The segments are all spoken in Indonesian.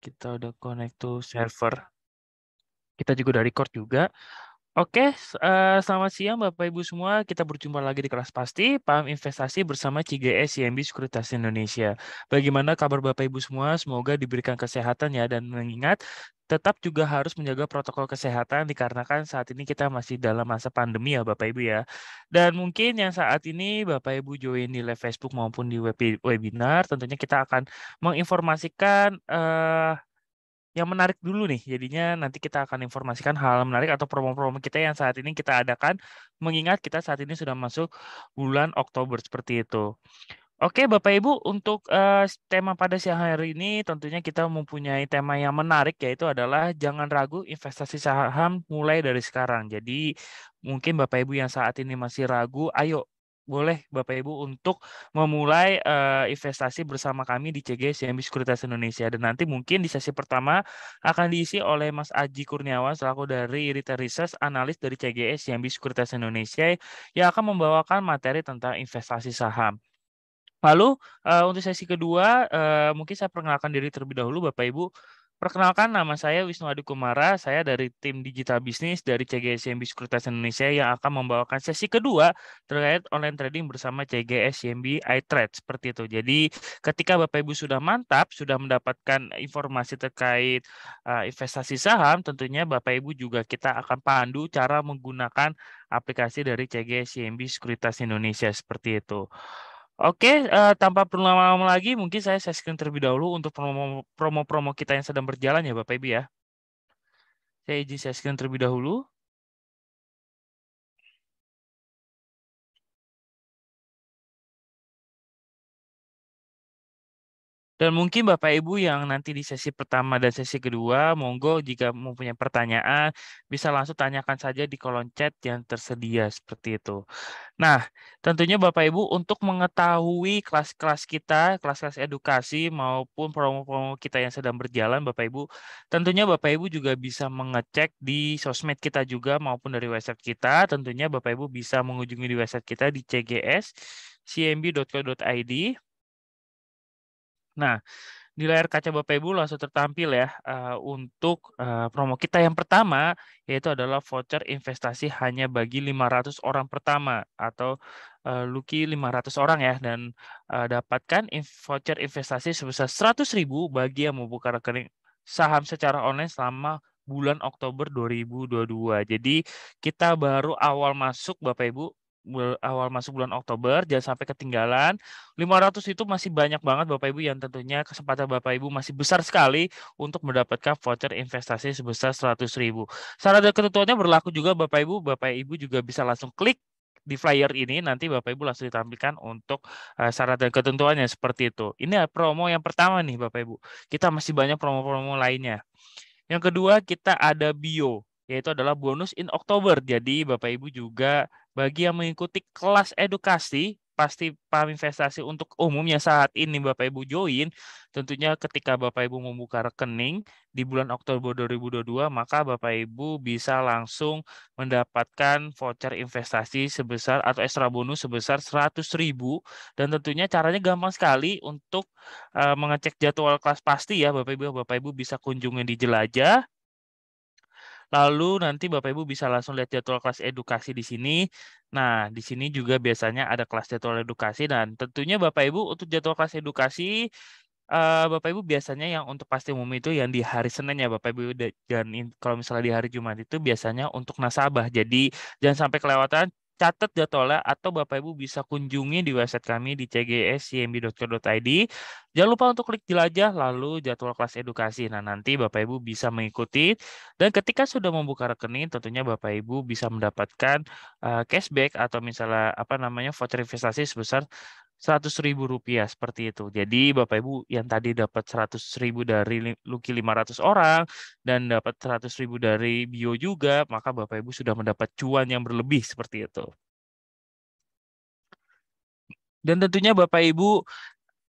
Kita udah connect to server. Kita juga udah record juga. Oke, selamat siang Bapak Ibu semua. Kita berjumpa lagi di kelas pasti Paham Investasi bersama CGS CIMB Sekuritas Indonesia. Bagaimana kabar Bapak Ibu semua? Semoga diberikan kesehatan ya, dan mengingat tetap juga harus menjaga protokol kesehatan dikarenakan saat ini kita masih dalam masa pandemi ya Bapak Ibu ya. Dan mungkin yang saat ini Bapak Ibu join di live Facebook maupun di webinar, tentunya kita akan menginformasikan yang menarik dulu nih. Jadinya nanti kita akan informasikan hal menarik atau promo-promo kita yang saat ini kita adakan, mengingat kita saat ini sudah masuk bulan Oktober seperti itu. Oke, Bapak Ibu, untuk tema pada siang hari ini tentunya kita mempunyai tema yang menarik, yaitu adalah jangan ragu investasi saham mulai dari sekarang. Jadi mungkin Bapak Ibu yang saat ini masih ragu, ayo boleh Bapak Ibu untuk memulai investasi bersama kami di CG CIMB Sekuritas Indonesia. Dan nanti mungkin di sesi pertama akan diisi oleh Mas Aji Kurniawan selaku dari Retail Research Analis dari CGS CIMB Sekuritas Indonesia yang akan membawakan materi tentang investasi saham. Lalu untuk sesi kedua, mungkin saya perkenalkan diri terlebih dahulu Bapak Ibu. Perkenalkan, nama saya Wisnu Adi Kumara, saya dari tim digital bisnis dari CGS CIMB Sekuritas Indonesia yang akan membawakan sesi kedua terkait online trading bersama CGS CIMB iTrade seperti itu. Jadi ketika Bapak Ibu sudah mantap, sudah mendapatkan informasi terkait investasi saham, tentunya Bapak Ibu juga kita akan pandu cara menggunakan aplikasi dari CGS CIMB Sekuritas Indonesia seperti itu. Oke, tanpa perlu lama-lama lagi, mungkin saya screen terlebih dahulu untuk promo-promo kita yang sedang berjalan ya Bapak Ibu ya. Saya izin share screen terlebih dahulu. Dan mungkin Bapak Ibu yang nanti di sesi pertama dan sesi kedua, monggo jika mempunyai pertanyaan, bisa langsung tanyakan saja di kolom chat yang tersedia seperti itu. Nah, tentunya Bapak Ibu untuk mengetahui kelas-kelas kita, kelas-kelas edukasi maupun promo-promo kita yang sedang berjalan, Bapak Ibu, tentunya Bapak Ibu juga bisa mengecek di sosmed kita juga maupun dari website kita. Tentunya Bapak Ibu bisa mengunjungi di website kita di cgs.cmb.co.id. Nah, di layar kaca Bapak Ibu langsung tertampil ya untuk promo kita yang pertama, yaitu adalah voucher investasi hanya bagi 500 orang pertama atau Lucky 500 orang ya, dan dapatkan voucher investasi sebesar 100.000 bagi yang membuka rekening saham secara online selama bulan Oktober 2022. Jadi kita baru awal masuk Bapak Ibu, awal masuk bulan Oktober, jangan sampai ketinggalan. 500 itu masih banyak banget Bapak Ibu, yang tentunya kesempatan Bapak Ibu masih besar sekali untuk mendapatkan voucher investasi sebesar 100.000. Syarat dan ketentuannya berlaku juga Bapak Ibu juga bisa langsung klik di flyer ini, nanti Bapak Ibu langsung ditampilkan untuk syarat dan ketentuannya seperti itu. Ini promo yang pertama nih Bapak Ibu. Kita masih banyak promo-promo lainnya. Yang kedua, kita ada bio, yaitu adalah bonus in Oktober. Jadi Bapak Ibu juga bagi yang mengikuti kelas edukasi pasti paham investasi untuk umum yang saat ini Bapak Ibu join, tentunya ketika Bapak Ibu membuka rekening di bulan Oktober 2022, maka Bapak Ibu bisa langsung mendapatkan voucher investasi sebesar atau ekstra bonus sebesar 100.000, dan tentunya caranya gampang sekali untuk mengecek jadwal kelas pasti ya Bapak Ibu bisa kunjungi di Jelajah. Lalu nanti Bapak Ibu bisa langsung lihat jadwal kelas edukasi di sini. Nah, di sini juga biasanya ada kelas jadwal edukasi, dan tentunya Bapak Ibu untuk jadwal kelas edukasi Bapak Ibu biasanya yang untuk pasti umum itu yang di hari Senin ya Bapak Ibu, dan kalau misalnya di hari Jumat itu biasanya untuk nasabah. Jadi jangan sampai kelewatan, catat jadwalnya atau Bapak Ibu bisa kunjungi di website kami di cgscmb.co.id. Jangan lupa untuk klik jelajah lalu jadwal kelas edukasi. Nah, nanti Bapak Ibu bisa mengikuti, dan ketika sudah membuka rekening tentunya Bapak Ibu bisa mendapatkan cashback atau misalnya apa namanya voucher investasi sebesar 100.000 rupiah seperti itu. Jadi Bapak Ibu yang tadi dapat 100.000 dari Lucky 500 orang dan dapat 100.000 dari Bio juga, maka Bapak Ibu sudah mendapat cuan yang berlebih seperti itu. Dan tentunya Bapak Ibu,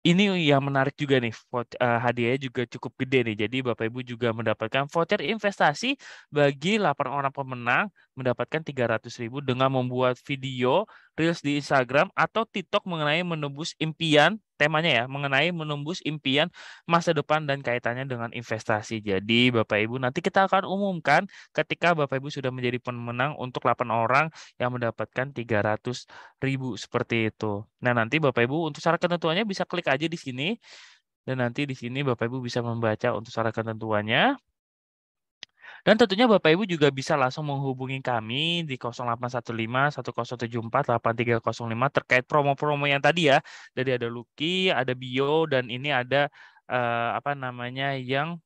ini yang menarik juga nih, hadiahnya juga cukup gede nih. Jadi Bapak Ibu juga mendapatkan voucher investasi bagi 8 orang pemenang mendapatkan 300.000 dengan membuat video Reels di Instagram atau TikTok mengenai menembus impian, temanya ya, mengenai menembus impian masa depan dan kaitannya dengan investasi. Jadi Bapak Ibu nanti kita akan umumkan ketika Bapak Ibu sudah menjadi pemenang untuk 8 orang yang mendapatkan 300.000 seperti itu. Nah, nanti Bapak Ibu untuk syarat ketentuannya bisa klik aja di sini dan nanti di sini Bapak Ibu bisa membaca untuk syarat ketentuannya. Dan tentunya Bapak Ibu juga bisa langsung menghubungi kami di 0815 1074 8305 terkait promo-promo yang tadi ya. Jadi ada Lucky, ada Bio, dan ini ada apa namanya yang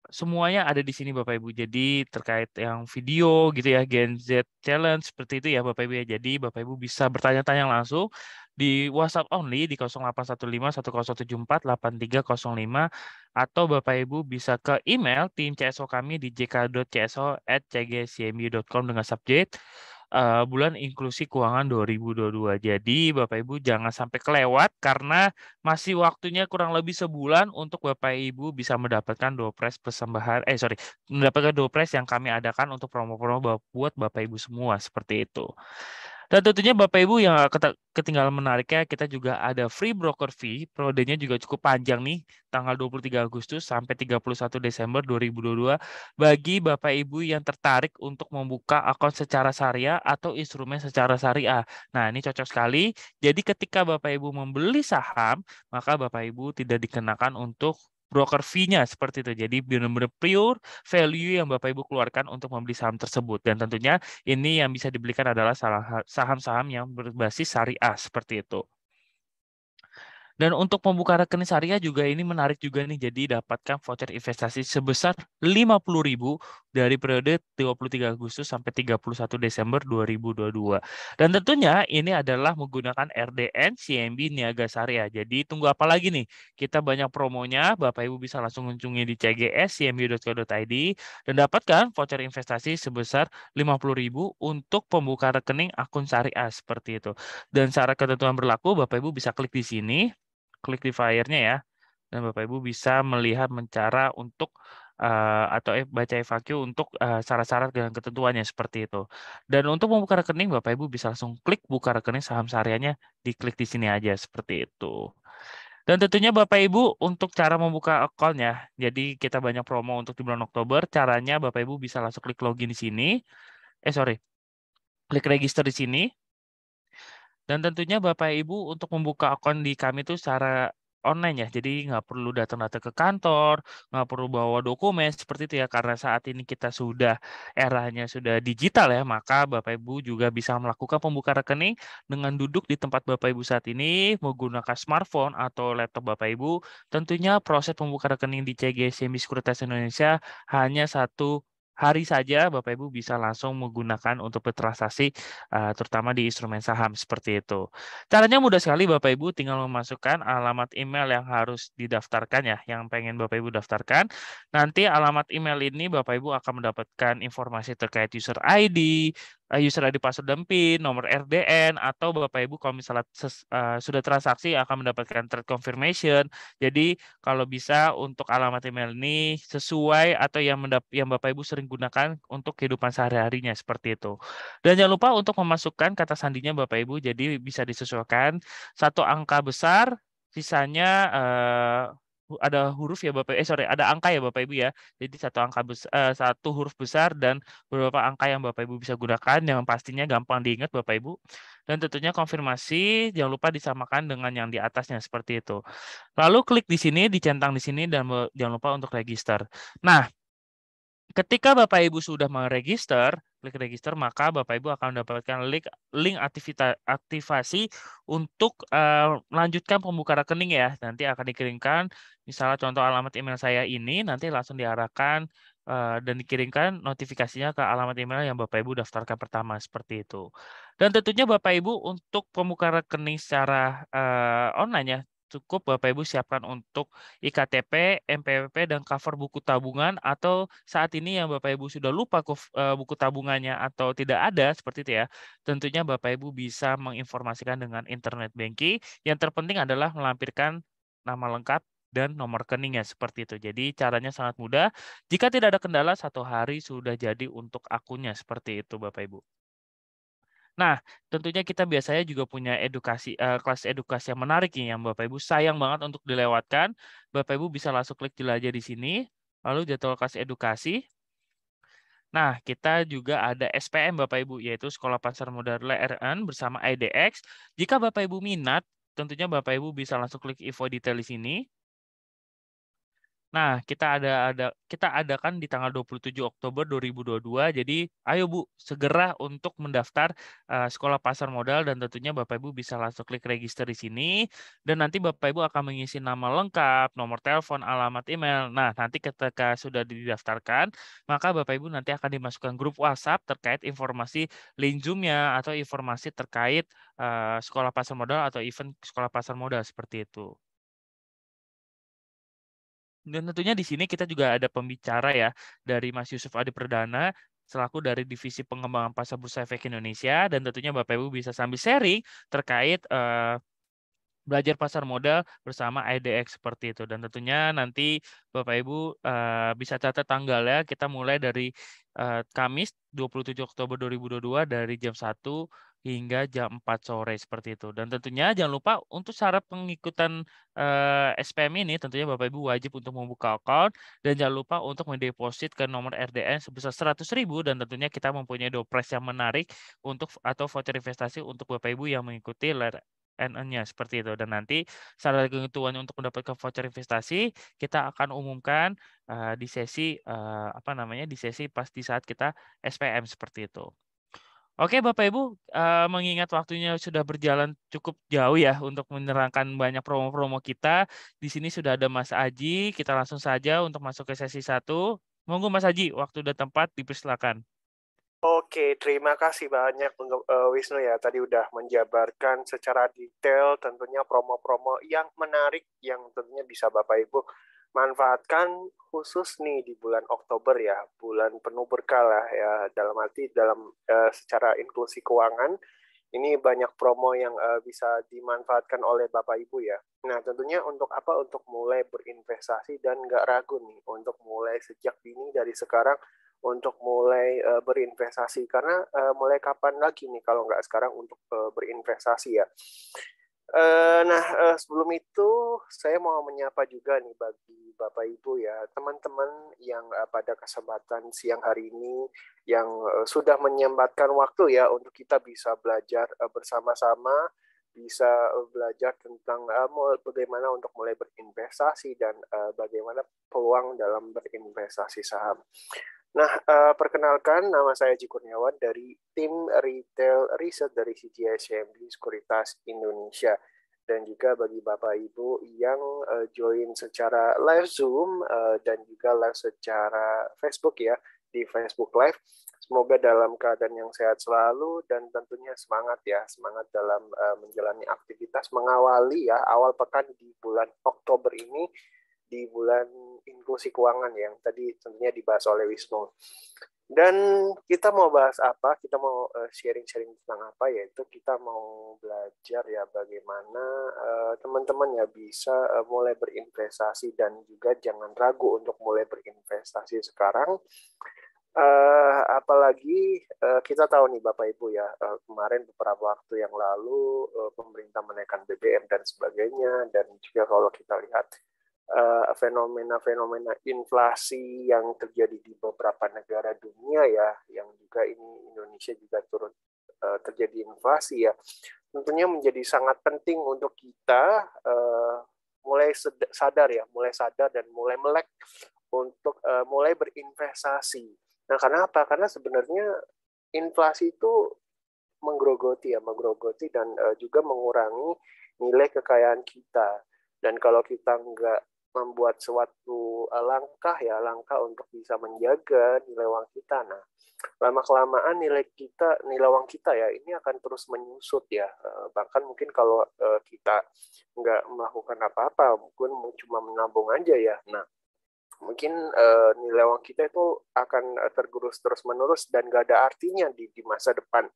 semuanya ada di sini Bapak Ibu. Jadi terkait yang video gitu ya, Gen Z Challenge seperti itu ya Bapak Ibu ya. Jadi Bapak Ibu bisa bertanya-tanya langsung di WhatsApp only di 0815 1074 8305 atau Bapak Ibu bisa ke email tim CSO kami di jk.cso@cgcmu.com dengan subjek bulan inklusi keuangan 2022. Jadi Bapak Ibu jangan sampai kelewat karena masih waktunya kurang lebih sebulan untuk Bapak Ibu bisa mendapatkan doorprize persembahan, mendapatkan doorprize yang kami adakan untuk promo-promo buat Bapak Ibu semua seperti itu. Dan tentunya Bapak Ibu yang ketinggalan menariknya, kita juga ada free broker fee, periodenya juga cukup panjang nih, tanggal 23 Agustus sampai 31 Desember 2022, bagi Bapak Ibu yang tertarik untuk membuka akun secara syariah atau instrumen secara syariah. Nah, ini cocok sekali. Jadi ketika Bapak Ibu membeli saham, maka Bapak Ibu tidak dikenakan untuk broker fee-nya seperti itu. Jadi benar-benar pure value yang Bapak Ibu keluarkan untuk membeli saham tersebut. Dan tentunya ini yang bisa dibelikan adalah saham-saham yang berbasis syariah seperti itu. Dan untuk membuka rekening syariah juga ini menarik juga nih. Jadi dapatkan voucher investasi sebesar 50.000 dari periode 23 Agustus sampai 31 Desember 2022. Dan tentunya ini adalah menggunakan RDN CMB Niaga Syariah. Jadi tunggu apa lagi nih? Kita banyak promonya. Bapak Ibu bisa langsung mengunjungi di cgs.cmb.co.id dan dapatkan voucher investasi sebesar 50.000 untuk pembuka rekening akun syariah seperti itu. Dan syarat ketentuan berlaku, Bapak Ibu bisa klik di sini, klik di flyer-nya ya, dan Bapak Ibu bisa melihat mencara untuk atau baca FAQ untuk syarat-syarat dan ketentuannya seperti itu. Dan untuk membuka rekening, Bapak Ibu bisa langsung klik buka rekening saham syariahnya, diklik di sini aja seperti itu. Dan tentunya Bapak Ibu untuk cara membuka account-nya, jadi kita banyak promo untuk di bulan Oktober. Caranya Bapak Ibu bisa langsung klik login di sini. Klik register di sini. Dan tentunya Bapak Ibu untuk membuka akun di kami itu secara online ya. Jadi nggak perlu datang-datang ke kantor, nggak perlu bawa dokumen seperti itu ya. Karena saat ini kita sudah eranya sudah digital ya, maka Bapak Ibu juga bisa melakukan pembuka rekening dengan duduk di tempat Bapak Ibu saat ini menggunakan smartphone atau laptop Bapak Ibu. Tentunya proses pembuka rekening di CGSMB Sekuritas Indonesia hanya 1 hari saja Bapak Ibu bisa langsung menggunakan untuk bertransaksi terutama di instrumen saham seperti itu. Caranya mudah sekali Bapak Ibu, tinggal memasukkan alamat email yang harus didaftarkan ya, yang pengen Bapak Ibu daftarkan. Nanti alamat email ini Bapak Ibu akan mendapatkan informasi terkait user ID, user ID password dan PIN, nomor RDN, atau Bapak Ibu kalau misalnya sudah transaksi akan mendapatkan trade confirmation. Jadi kalau bisa untuk alamat email ini sesuai atau yang Bapak Ibu sering gunakan untuk kehidupan sehari-harinya seperti itu. Dan jangan lupa untuk memasukkan kata sandinya Bapak Ibu, jadi bisa disesuaikan 1 angka besar, sisanya ada huruf ya Bapak, ada angka ya Bapak Ibu ya. Jadi 1 angka besar, 1 huruf besar dan beberapa angka yang Bapak Ibu bisa gunakan, yang pastinya gampang diingat Bapak Ibu. Dan tentunya konfirmasi jangan lupa disamakan dengan yang di atasnya seperti itu. Lalu klik di sini, dicentang di sini dan jangan lupa untuk register. Nah, ketika Bapak Ibu sudah meregister, klik register, maka Bapak Ibu akan mendapatkan link aktivasi untuk melanjutkan pembuka rekening ya. Nanti akan dikirimkan, misalnya contoh alamat email saya ini, nanti langsung diarahkan dan dikirimkan notifikasinya ke alamat email yang Bapak Ibu daftarkan pertama seperti itu. Dan tentunya Bapak Ibu untuk pembuka rekening secara online ya, cukup Bapak Ibu siapkan untuk IKTP, MPWP, dan cover buku tabungan, atau saat ini yang Bapak Ibu sudah lupa buku tabungannya atau tidak ada seperti itu ya, tentunya Bapak Ibu bisa menginformasikan dengan internet banking. Yang terpenting adalah melampirkan nama lengkap, dan nomor rekeningnya seperti itu. Jadi caranya sangat mudah. Jika tidak ada kendala, 1 hari sudah jadi untuk akunnya seperti itu, Bapak Ibu. Nah, tentunya kita biasanya juga punya kelas edukasi yang menarik nih yang Bapak Ibu sayang banget untuk dilewatkan. Bapak Ibu bisa langsung klik jelajah di sini, lalu jadwal kelas edukasi. Nah, kita juga ada SPM Bapak Ibu, yaitu Sekolah Pasar Modal RN bersama IDX. Jika Bapak Ibu minat, tentunya Bapak Ibu bisa langsung klik info detail di sini. Nah, kita adakan di tanggal 27 Oktober 2022. Jadi, ayo Bu, segera untuk mendaftar Sekolah Pasar Modal dan tentunya Bapak Ibu bisa langsung klik register di sini dan nanti Bapak Ibu akan mengisi nama lengkap, nomor telepon, alamat email. Nah, nanti ketika sudah didaftarkan, maka Bapak Ibu nanti akan dimasukkan grup WhatsApp terkait informasi link Zoom-nya atau informasi terkait Sekolah Pasar Modal atau event Sekolah Pasar Modal seperti itu. Dan tentunya di sini kita juga ada pembicara ya dari Mas Yusuf Adi Perdana selaku dari Divisi Pengembangan Pasar Bursa Efek Indonesia dan tentunya Bapak Ibu bisa sambil sharing terkait belajar pasar modal bersama IDX seperti itu dan tentunya nanti Bapak Ibu bisa catat tanggalnya kita mulai dari Kamis 27 Oktober 2022 dari jam 1 hingga jam 4 sore seperti itu dan tentunya jangan lupa untuk syarat pengikutan SPM ini tentunya Bapak Ibu wajib untuk membuka account dan jangan lupa untuk mendeposit ke nomor RDN sebesar 100.000 dan tentunya kita mempunyai dopres yang menarik untuk atau voucher investasi untuk Bapak Ibu yang mengikuti NN-nya seperti itu dan nanti syarat ketentuan untuk mendapatkan voucher investasi kita akan umumkan di sesi di sesi pas di saat kita SPM seperti itu. Oke Bapak Ibu, mengingat waktunya sudah berjalan cukup jauh ya untuk menerangkan banyak promo-promo kita. Di sini sudah ada Mas Aji, kita langsung saja untuk masuk ke sesi 1. Monggo Mas Aji, waktu dan tempat dipersilakan. Oke, terima kasih banyak untuk Wisnu ya. Tadi udah menjabarkan secara detail tentunya promo-promo yang menarik yang tentunya bisa Bapak Ibu manfaatkan khusus nih di bulan Oktober ya, bulan penuh berkah lah ya. Dalam arti secara inklusi keuangan ini banyak promo yang bisa dimanfaatkan oleh Bapak Ibu ya. Nah, tentunya untuk apa? Untuk mulai berinvestasi dan nggak ragu nih untuk mulai sejak dini dari sekarang untuk mulai berinvestasi karena mulai kapan lagi nih kalau nggak sekarang untuk berinvestasi ya. Sebelum itu saya mau menyapa juga nih bagi Bapak Ibu ya, teman-teman yang pada kesempatan siang hari ini yang sudah menyempatkan waktu ya untuk kita bisa belajar bersama-sama, bisa belajar tentang bagaimana untuk mulai berinvestasi dan bagaimana peluang dalam berinvestasi saham. Nah, perkenalkan nama saya Ji Kurniawan dari tim Retail Research dari CGI CMB Sekuritas Indonesia. Dan juga bagi Bapak Ibu yang join secara live Zoom dan juga live secara Facebook ya, di Facebook Live. Semoga dalam keadaan yang sehat selalu dan tentunya semangat ya, semangat dalam menjalani aktivitas mengawali ya awal pekan di bulan Oktober ini, di bulan inklusi keuangan yang tadi tentunya dibahas oleh Wisnu. Dan kita mau bahas apa? Kita mau sharing-sharing tentang apa? Yaitu kita mau belajar ya bagaimana teman-teman ya bisa mulai berinvestasi dan juga jangan ragu untuk mulai berinvestasi sekarang. Apalagi kita tahu nih Bapak Ibu ya, kemarin beberapa waktu yang lalu pemerintah menaikkan BBM dan sebagainya, dan juga kalau kita lihat fenomena-fenomena inflasi yang terjadi di beberapa negara dunia ya, yang juga ini Indonesia juga turut terjadi inflasi ya, tentunya menjadi sangat penting untuk kita mulai sadar dan mulai melek untuk mulai berinvestasi. Nah, karena apa? Karena sebenarnya inflasi itu menggerogoti dan juga mengurangi nilai kekayaan kita. Dan kalau kita nggak membuat suatu langkah untuk bisa menjaga nilai uang kita, nah lama-kelamaan nilai uang kita ya ini akan terus menyusut ya. Bahkan mungkin kalau kita nggak melakukan apa-apa, mungkin cuma menabung aja ya. Nah, mungkin nilai uang kita itu akan tergerus terus-menerus dan gak ada artinya di masa depan.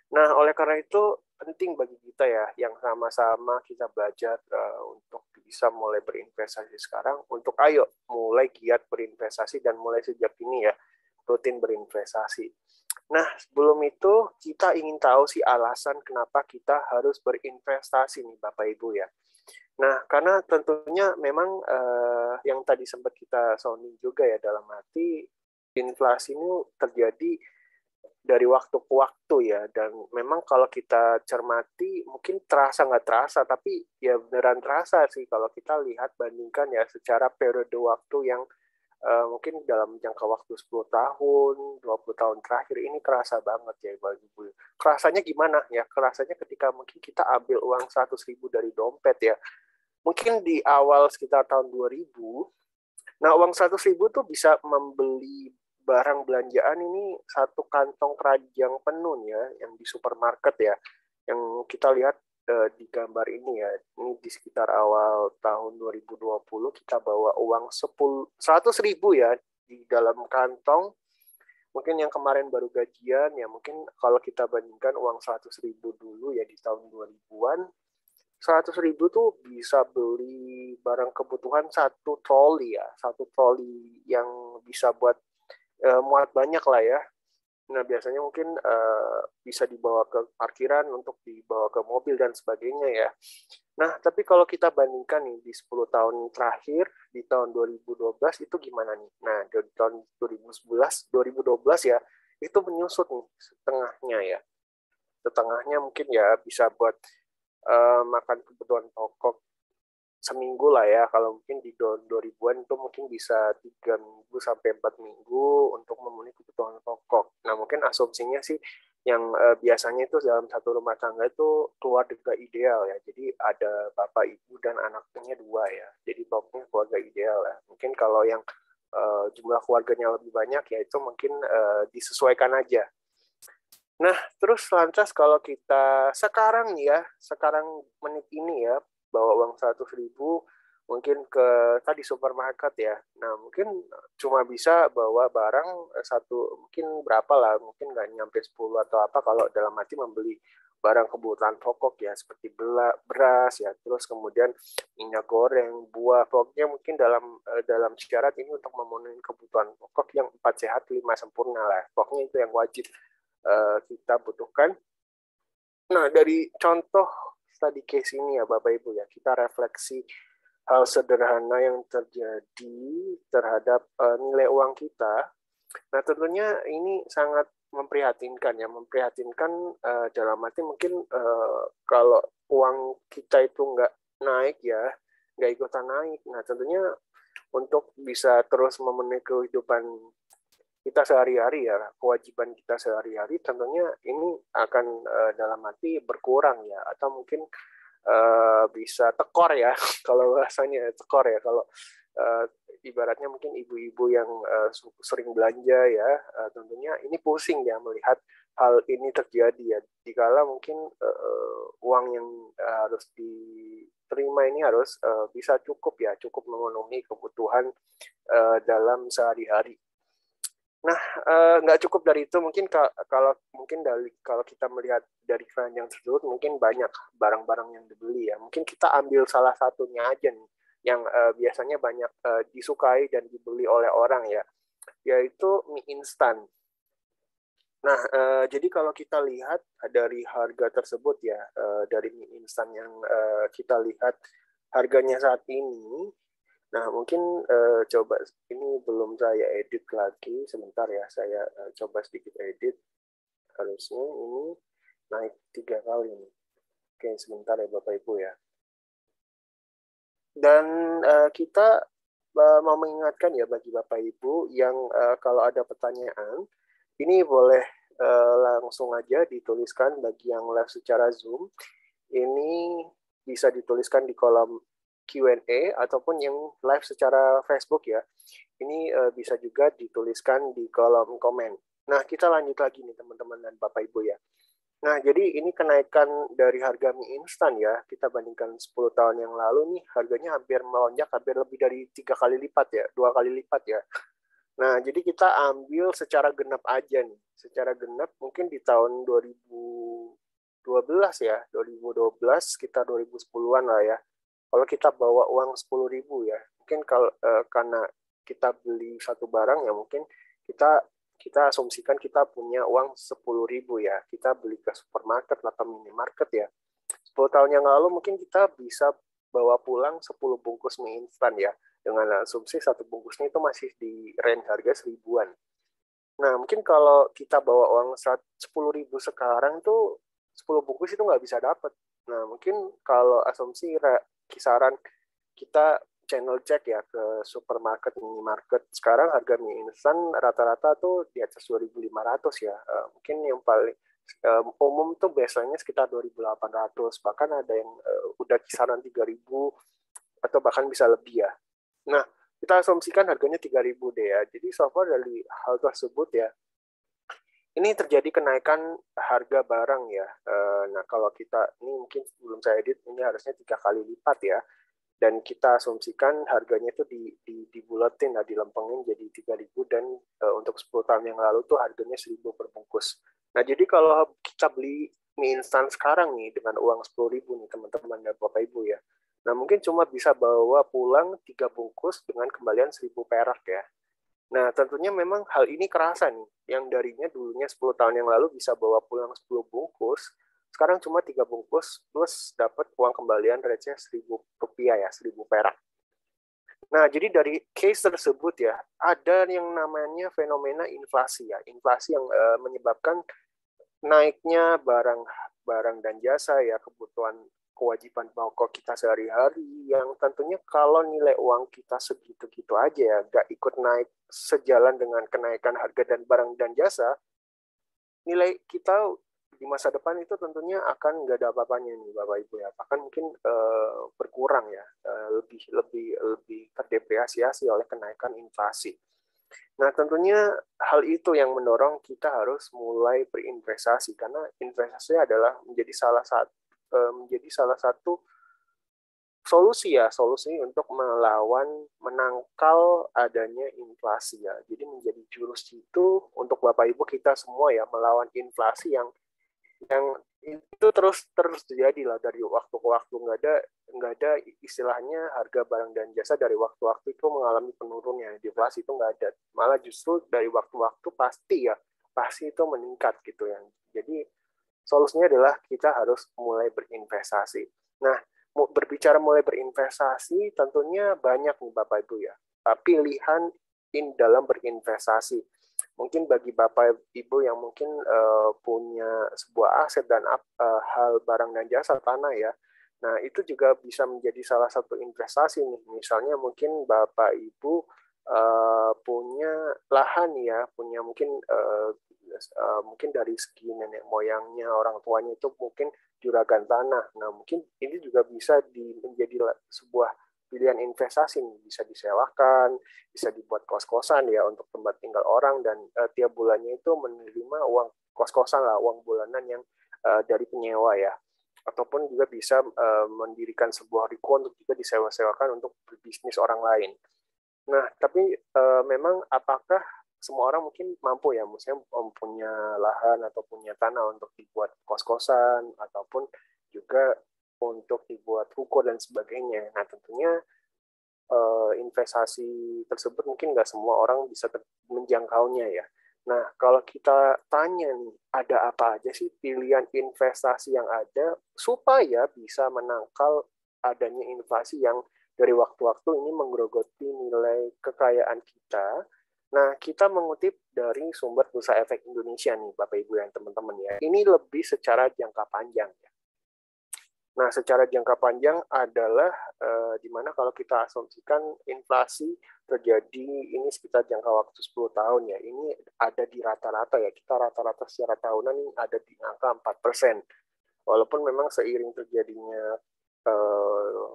Nah, oleh karena itu penting bagi kita ya, yang sama-sama kita belajar untuk bisa mulai berinvestasi sekarang, untuk ayo mulai giat berinvestasi dan mulai sejak ini ya, rutin berinvestasi. Nah, sebelum itu kita ingin tahu sih alasan kenapa kita harus berinvestasi nih Bapak Ibu ya. Nah, karena tentunya memang yang tadi sempat kita sounding juga ya, dalam arti inflasi ini terjadi dari waktu ke waktu ya, dan memang kalau kita cermati mungkin terasa nggak terasa, tapi ya beneran terasa sih kalau kita lihat bandingkan ya secara periode waktu yang mungkin dalam jangka waktu 10 tahun, 20 tahun terakhir ini kerasa banget ya bagi gue. Kerasanya gimana ya? Kerasanya ketika mungkin kita ambil uang 100.000 dari dompet ya, mungkin di awal sekitar tahun 2000, nah uang 100.000 tuh bisa membeli barang belanjaan ini satu kantong keranjang penuh ya, yang di supermarket ya, yang kita lihat di gambar ini ya. Ini di sekitar awal tahun 2020 kita bawa uang 100.000 ya di dalam kantong. Mungkin yang kemarin baru gajian ya, mungkin kalau kita bandingkan uang 100.000 dulu ya di tahun 2000-an, 100.000 tuh bisa beli barang kebutuhan satu troli ya, satu troli yang bisa buat muat banyak lah ya. Nah, biasanya mungkin bisa dibawa ke parkiran untuk dibawa ke mobil dan sebagainya ya. Nah, tapi kalau kita bandingkan nih di 10 tahun terakhir, di tahun 2012 itu gimana nih? Nah, di tahun 2012 ya, itu menyusut nih setengahnya ya. Setengahnya mungkin ya bisa buat makan kebutuhan pokok seminggu lah ya. Kalau mungkin di 2000-an itu mungkin bisa 3 minggu sampai 4 minggu untuk memenuhi kebutuhan pokok. Nah, mungkin asumsinya sih yang biasanya itu dalam satu rumah tangga itu keluarga ideal ya. Jadi ada bapak, ibu, dan anaknya 2 ya. Jadi pokoknya keluarga ideal ya. Mungkin kalau yang jumlah keluarganya lebih banyak ya itu mungkin disesuaikan aja. Nah, terus lantas kalau kita sekarang ya, sekarang menit ini ya, bawa uang 100.000 mungkin ke tadi supermarket ya. Nah, mungkin cuma bisa bawa barang satu, mungkin berapa lah, mungkin nggak nyampe 10 atau apa kalau dalam arti membeli barang kebutuhan pokok ya, seperti beras ya, terus kemudian minyak goreng, buah, pokoknya mungkin dalam syarat ini untuk memenuhi kebutuhan pokok yang 4 sehat 5 sempurna lah. Pokoknya itu yang wajib kita butuhkan. Nah, dari contoh tadi case ini ya Bapak Ibu ya, kita refleksi hal sederhana yang terjadi terhadap nilai uang kita. Nah, tentunya ini sangat memprihatinkan ya, memprihatinkan dalam arti mungkin kalau uang kita itu nggak naik ya, nggak ikutan naik. Nah, tentunya untuk bisa terus memenuhi kehidupan kita sehari-hari ya, kewajiban kita sehari-hari tentunya ini akan dalam arti berkurang ya, atau mungkin bisa tekor ya kalau bahasanya tekor ya, kalau ibaratnya mungkin ibu-ibu yang sering belanja ya, tentunya ini pusing ya melihat hal ini terjadi ya, dikala mungkin uang yang harus diterima ini harus bisa cukup ya, cukup memenuhi kebutuhan dalam sehari-hari. Nah, nggak cukup dari itu, mungkin kalau kita melihat dari keranjang tersebut, mungkin banyak barang-barang yang dibeli ya. Mungkin kita ambil salah satunya aja nih, yang biasanya banyak disukai dan dibeli oleh orang ya, yaitu mie instan. Nah, jadi kalau kita lihat dari harga tersebut ya, dari mie instan yang kita lihat harganya saat ini. Nah, mungkin coba ini belum saya edit lagi, sebentar ya, saya coba sedikit edit. Harusnya ini naik 3 kali nih. Oke, sebentar ya Bapak Ibu ya. Dan kita mau mengingatkan ya bagi Bapak Ibu yang kalau ada pertanyaan, ini boleh langsung aja dituliskan bagi yang live secara Zoom. Ini bisa dituliskan di kolom Q&A ataupun yang live secara Facebook ya. Ini bisa juga dituliskan di kolom komen. Nah, kita lanjut lagi nih teman-teman dan Bapak Ibu ya. Nah, jadi ini kenaikan dari harga mie instan ya. Kita bandingkan 10 tahun yang lalu nih, harganya hampir melonjak, hampir lebih dari 3 kali lipat ya, 2 kali lipat ya. Nah, jadi kita ambil secara genap aja nih. Secara genap mungkin di tahun 2012 ya, 2012 sekitar 2010-an lah ya. Kalau kita bawa uang 10.000 ya, mungkin kalau karena kita beli satu barang ya mungkin kita kita asumsikan kita punya uang 10.000 ya. Kita beli ke supermarket atau minimarket ya. 10 tahun yang lalu mungkin kita bisa bawa pulang 10 bungkus mie instan ya. Dengan asumsi satu bungkusnya itu masih di range harga 1.000-an. Nah, mungkin kalau kita bawa uang 10.000 sekarang tuh 10 bungkus itu nggak bisa dapat. Nah, mungkin kalau asumsi kisaran kita channel cek ya ke supermarket, minimarket. Sekarang harga mie instan rata-rata tuh di atas 2.500 ya. Mungkin yang paling umum tuh biasanya sekitar 2.800. Bahkan ada yang udah kisaran 3.000 atau bahkan bisa lebih ya. Nah, kita asumsikan harganya 3.000 deh ya. Jadi so far dari hal tersebut ya, ini terjadi kenaikan harga barang ya. Nah, kalau kita, ini mungkin sebelum saya edit, ini harusnya 3 kali lipat ya. Dan kita asumsikan harganya itu dibulatin, dilempengin jadi 3.000 dan untuk 10 tahun yang lalu tuh harganya 1.000 per bungkus. Nah, jadi kalau kita beli mie instan sekarang nih dengan uang 10.000 nih teman-teman dan Bapak Ibu ya. Nah, mungkin cuma bisa bawa pulang 3 bungkus dengan kembalian 1.000 perak ya. Nah, tentunya memang hal ini kerasa nih, yang darinya dulunya 10 tahun yang lalu bisa bawa pulang 10 bungkus, sekarang cuma 3 bungkus, plus dapat uang kembalian receh 1.000 rupiah ya, 1.000 perak. Nah, jadi dari case tersebut ya, ada yang namanya fenomena inflasi ya, inflasi yang menyebabkan naiknya barang dan jasa ya, kebutuhan kewajiban pokok kita sehari-hari yang tentunya kalau nilai uang kita segitu-gitu aja ya, nggak ikut naik sejalan dengan kenaikan harga dan barang dan jasa, nilai kita di masa depan itu tentunya akan nggak ada apa-apanya nih Bapak Ibu ya, bahkan mungkin berkurang ya, lebih terdepresiasi oleh kenaikan inflasi. Nah, tentunya hal itu yang mendorong kita harus mulai berinvestasi karena investasi adalah menjadi salah satu solusi untuk menangkal adanya inflasi ya. Jadi menjadi jurus itu untuk Bapak Ibu kita semua ya, melawan inflasi yang itu terus terjadi lah dari waktu ke waktu. Nggak ada istilahnya harga barang dan jasa dari waktu-waktu itu mengalami penurunan. Deflasi itu nggak ada, malah justru dari waktu-waktu pasti itu meningkat gitu ya. Jadi solusinya adalah kita harus mulai berinvestasi. Nah, berbicara mulai berinvestasi tentunya banyak nih Bapak Ibu ya, pilihan dalam berinvestasi. Mungkin bagi Bapak Ibu yang mungkin punya sebuah aset dan hal barang dan jasa tanah ya, nah itu juga bisa menjadi salah satu investasi nih. Misalnya mungkin Bapak Ibu punya lahan ya, punya mungkin dari segi nenek moyangnya, orang tuanya itu mungkin juragan tanah. Nah mungkin ini juga bisa menjadi sebuah pilihan investasi nih. Bisa disewakan, bisa dibuat kos-kosan ya untuk tempat tinggal orang, dan tiap bulannya itu menerima uang kos-kosan lah, uang bulanan yang dari penyewa ya, ataupun juga bisa mendirikan sebuah riko untuk juga disewa-sewakan untuk berbisnis orang lain. Nah, tapi memang apakah semua orang mungkin mampu ya, misalnya punya lahan atau punya tanah untuk dibuat kos-kosan, ataupun juga untuk dibuat ruko dan sebagainya. Nah, tentunya investasi tersebut mungkin nggak semua orang bisa menjangkaunya ya. Nah, kalau kita tanya nih, ada apa aja sih pilihan investasi yang ada supaya bisa menangkal adanya inflasi yang dari waktu-waktu ini menggerogoti nilai kekayaan kita. Nah, kita mengutip dari sumber Bursa Efek Indonesia nih, Bapak Ibu dan teman-teman ya. Ini lebih secara jangka panjang ya. Nah, secara jangka panjang adalah di mana kalau kita asumsikan inflasi terjadi ini sekitar jangka waktu 10 tahun ya. Ini ada di rata-rata ya. Kita rata-rata secara tahunan ini ada di angka 4%. Walaupun memang seiring terjadinya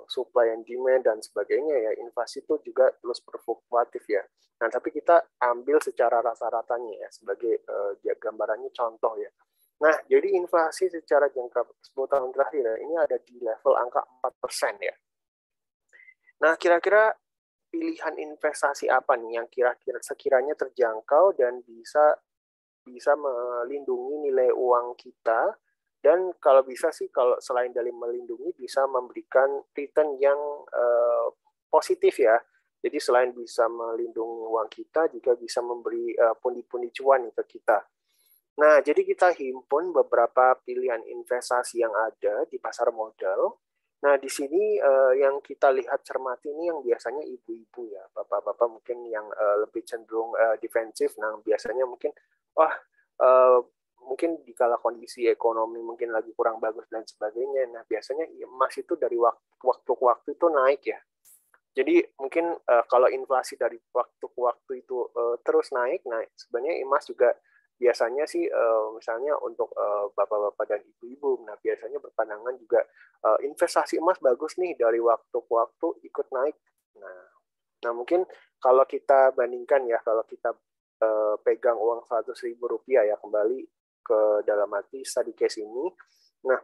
supply and demand dan sebagainya ya, inflasi itu juga terus berfluktuatif ya. Nah, tapi kita ambil secara rata-ratanya ya sebagai gambarannya contoh ya. Nah, jadi inflasi secara jangka 10 tahun terakhir ini ada di level angka 4% ya. Nah, kira-kira pilihan investasi apa nih yang kira-kira sekiranya terjangkau dan bisa melindungi nilai uang kita, dan kalau bisa sih, kalau selain dari melindungi, bisa memberikan return yang positif ya. Jadi selain bisa melindungi uang kita, juga bisa memberi pundi-pundi cuan ke kita. Nah, jadi kita himpun beberapa pilihan investasi yang ada di pasar modal. Nah, di sini yang kita lihat cermati ini yang biasanya ibu-ibu ya, bapak-bapak mungkin yang lebih cenderung defensif. Nah, biasanya mungkin, mungkin di kala kondisi ekonomi mungkin lagi kurang bagus dan sebagainya. Nah, biasanya emas itu dari waktu ke waktu itu naik ya. Jadi mungkin kalau inflasi dari waktu ke waktu itu terus naik, nah sebenarnya emas juga biasanya sih misalnya untuk bapak-bapak dan ibu-ibu, nah biasanya berpandangan juga investasi emas bagus nih, dari waktu ke waktu ikut naik. Nah mungkin kalau kita bandingkan ya, kalau kita pegang uang 100.000 rupiah ya, kembali ke dalam arti study case ini. Nah,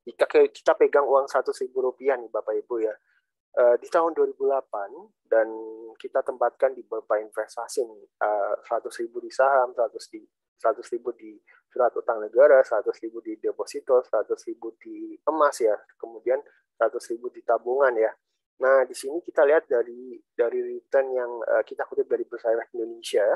jika kita pegang uang 100.000 rupiah nih Bapak Ibu ya, di tahun 2008, dan kita tempatkan di beberapa investasi nih, 100.000 di saham, 100.000 di surat utang negara, 100.000 di deposito, 100.000 di emas ya, kemudian 100.000 di tabungan ya. Nah, di sini kita lihat dari return yang kita kutip dari Bursa Efek Indonesia,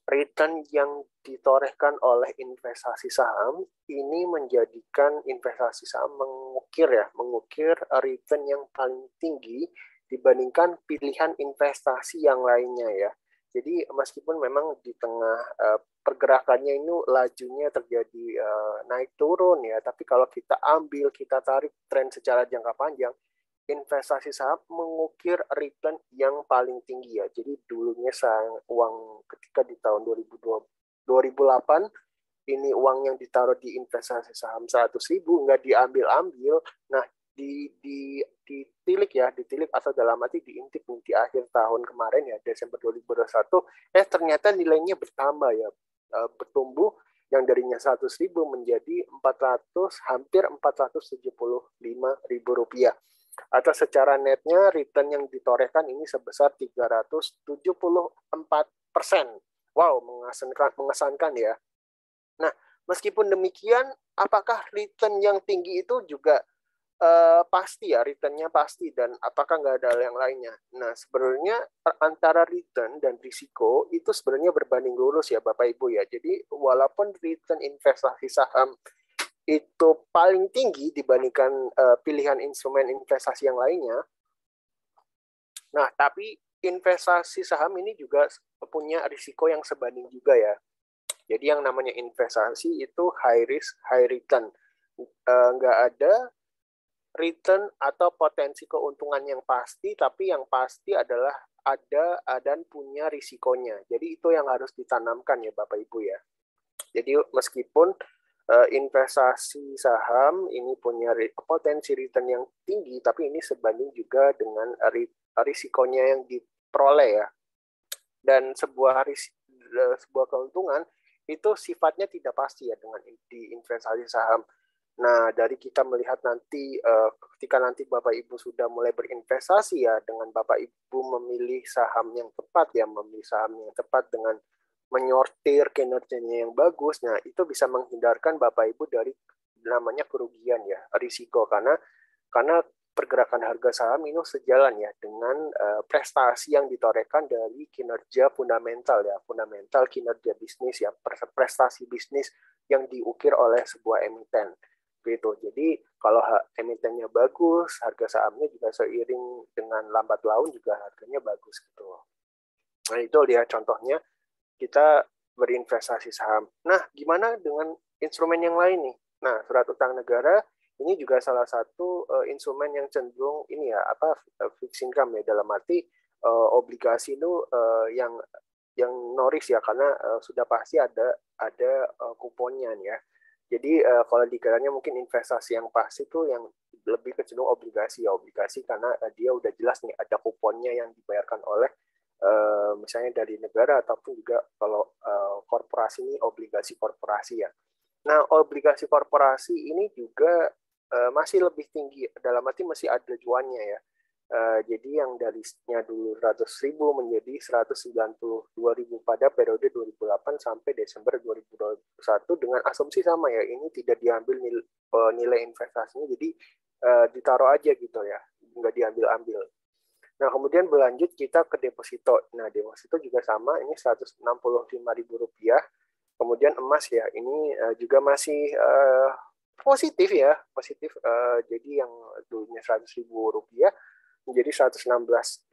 return yang ditorehkan oleh investasi saham ini menjadikan investasi saham mengukir return yang paling tinggi dibandingkan pilihan investasi yang lainnya ya. Jadi meskipun memang di tengah pergerakannya ini lajunya terjadi naik turun ya, tapi kalau kita tarik tren secara jangka panjang, investasi saham mengukir return yang paling tinggi ya. Jadi dulunya uang ketika di tahun 2008, ini uang yang ditaruh di investasi saham 100.000 nggak diambil-ambil. Nah, ditilik atau dalam arti diintip di akhir tahun kemarin ya, Desember 2021, ternyata nilainya bertambah ya, bertumbuh yang darinya 100.000 menjadi hampir 475.000 rupiah. Atau secara netnya return yang ditorehkan ini sebesar 374%. Wow, mengesankan ya. Nah, meskipun demikian, apakah return yang tinggi itu juga pasti ya, returnnya pasti, dan apakah nggak ada yang lainnya? Nah, sebenarnya antara return dan risiko itu sebenarnya berbanding lurus ya Bapak Ibu ya. Jadi walaupun return investasi saham itu paling tinggi dibandingkan pilihan instrumen investasi yang lainnya, nah tapi investasi saham ini juga punya risiko yang sebanding juga ya. Jadi yang namanya investasi itu high risk, high return. Nggak ada return atau potensi keuntungan yang pasti, tapi yang pasti adalah ada dan punya risikonya. Jadi itu yang harus ditanamkan ya Bapak Ibu ya. Jadi meskipun investasi saham ini punya potensi return yang tinggi, tapi ini sebanding juga dengan risikonya yang diperoleh ya. Dan sebuah keuntungan itu sifatnya tidak pasti ya dengan di investasi saham. Nah, dari kita melihat nanti ketika nanti Bapak Ibu sudah mulai berinvestasi ya, dengan Bapak Ibu memilih saham yang tepat ya, dengan menyortir kinerjanya yang bagus, nah itu bisa menghindarkan Bapak Ibu dari namanya kerugian ya, risiko, karena pergerakan harga saham ini sejalan ya dengan prestasi yang ditorehkan dari kinerja fundamental ya, fundamental kinerja bisnis ya, prestasi bisnis yang diukir oleh sebuah emiten gitu. Jadi kalau emitennya bagus, harga sahamnya juga seiring dengan lambat laun juga harganya bagus gitu. Nah itu lihat contohnya kita berinvestasi saham. Nah, gimana dengan instrumen yang lain nih? Nah, surat utang negara ini juga salah satu instrumen yang cenderung ini ya, fixed income ya, dalam arti obligasi itu yang noris ya, karena sudah pasti ada kuponnya nih ya. Jadi kalau dikiranya mungkin investasi yang pasti itu yang lebih cenderung obligasi karena dia udah jelas nih ada kuponnya yang dibayarkan oleh misalnya dari negara, ataupun juga kalau korporasi ini obligasi korporasi ya. Nah, obligasi korporasi ini juga masih lebih tinggi, dalam arti masih ada cuannya ya. Jadi yang darinya dulu 100.000 menjadi 192.000 pada periode 2008 sampai Desember 2021 dengan asumsi sama ya, ini tidak diambil nilai investasinya, jadi ditaruh aja gitu ya, nggak diambil-ambil. Nah, kemudian berlanjut kita ke deposito. Nah, deposito juga sama, ini Rp165.000. Kemudian emas ya, ini juga masih positif ya, positif. Jadi yang dulunya Rp100.000 menjadi 116.000.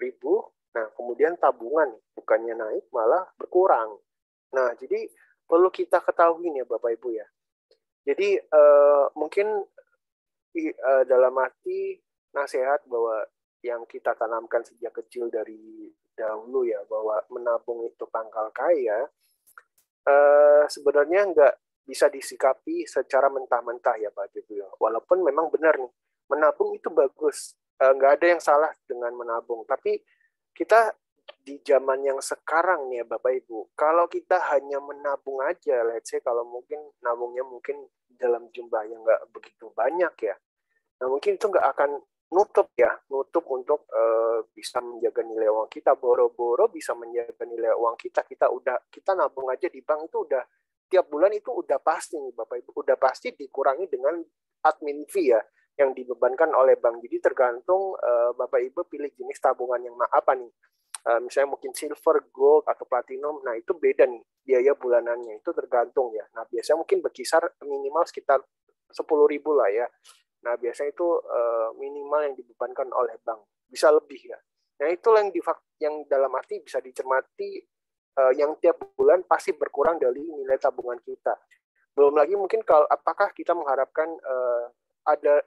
Nah, kemudian tabungan bukannya naik malah berkurang. Nah, jadi perlu kita ketahui nih Bapak Ibu ya. Jadi mungkin dalam arti nasihat bahwa yang kita tanamkan sejak kecil dari dahulu ya, bahwa menabung itu pangkal kaya, sebenarnya nggak bisa disikapi secara mentah-mentah ya Pak Ibu ya. Walaupun memang benar nih, menabung itu bagus, nggak ada yang salah dengan menabung. Tapi kita di zaman yang sekarang nih ya Bapak Ibu, kalau kita hanya menabung aja, let's say kalau mungkin nabungnya mungkin dalam jumlah yang nggak begitu banyak ya, nah mungkin itu nggak akan nutup untuk bisa menjaga nilai uang kita. Boro-boro bisa menjaga nilai uang kita. Kita nabung aja di bank itu udah tiap bulan itu udah pasti nih Bapak Ibu, udah pasti dikurangi dengan admin fee ya yang dibebankan oleh bank. Jadi tergantung Bapak Ibu pilih jenis tabungan yang apa nih. Misalnya mungkin silver, gold atau platinum. Nah, itu beda nih biaya bulanannya, itu tergantung ya. Nah, biasanya mungkin berkisar minimal sekitar 10.000 lah ya. Nah, biasanya itu minimal yang dibebankan oleh bank. Bisa lebih ya. Nah, itulah yang dalam arti bisa dicermati yang tiap bulan pasti berkurang dari nilai tabungan kita. Belum lagi mungkin kalau apakah kita mengharapkan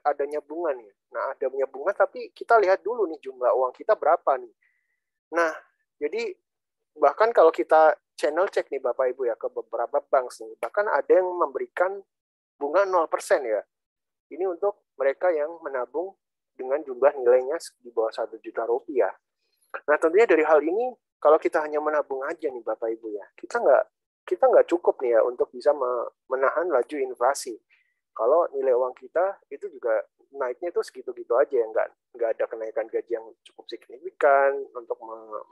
adanya bunga nih. Nah, adanya bunga tapi kita lihat dulu nih jumlah uang kita berapa nih. Nah, jadi bahkan kalau kita channel cek nih Bapak Ibu ya ke beberapa bank nih, bahkan ada yang memberikan bunga 0% ya. Ini untuk mereka yang menabung dengan jumlah nilainya di bawah Rp1 juta. Nah, tentunya dari hal ini, kalau kita hanya menabung aja nih Bapak Ibu ya, kita nggak cukup nih ya untuk bisa menahan laju inflasi. Kalau nilai uang kita itu juga naiknya itu segitu-gitu aja ya, nggak ada kenaikan gaji yang cukup signifikan untuk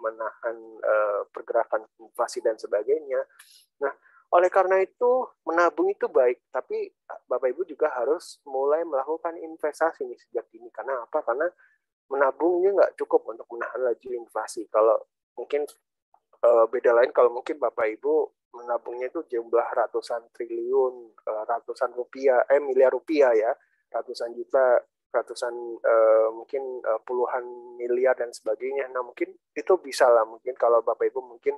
menahan pergerakan inflasi dan sebagainya. Nah, oleh karena itu, menabung itu baik, tapi Bapak Ibu juga harus mulai melakukan investasi nih sejak dini. Karena apa? Karena menabungnya nggak cukup untuk menahan laju inflasi. Kalau mungkin beda lain, kalau mungkin Bapak Ibu menabungnya itu jumlah ratusan triliun, ratusan miliar rupiah ya, ratusan juta, ratusan mungkin puluhan miliar dan sebagainya. Nah, mungkin itu bisa lah, mungkin kalau Bapak Ibu mungkin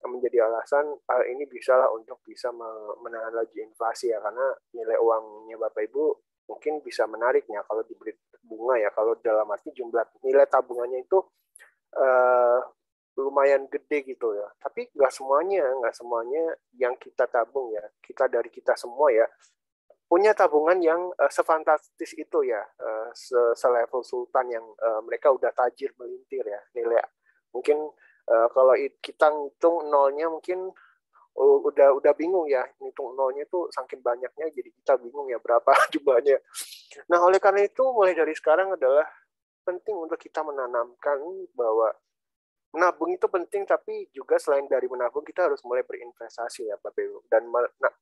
menjadi alasan ini bisalah untuk bisa menahan laju inflasi ya, karena nilai uangnya Bapak Ibu mungkin bisa menariknya kalau diberi bunga ya, kalau dalam arti jumlah nilai tabungannya itu lumayan gede gitu ya. Tapi nggak semuanya yang kita tabung ya, dari kita semua ya punya tabungan yang sefantastis itu ya, selevel sultan yang mereka udah tajir melintir ya, nilai mungkin kalau kita ngitung nolnya mungkin udah bingung ya, ngitung nolnya itu saking banyaknya, jadi kita bingung ya berapa jumlahnya. Nah, oleh karena itu mulai dari sekarang adalah penting untuk kita menanamkan bahwa menabung itu penting, tapi juga selain dari menabung kita harus mulai berinvestasi ya Bapak Ibu. Dan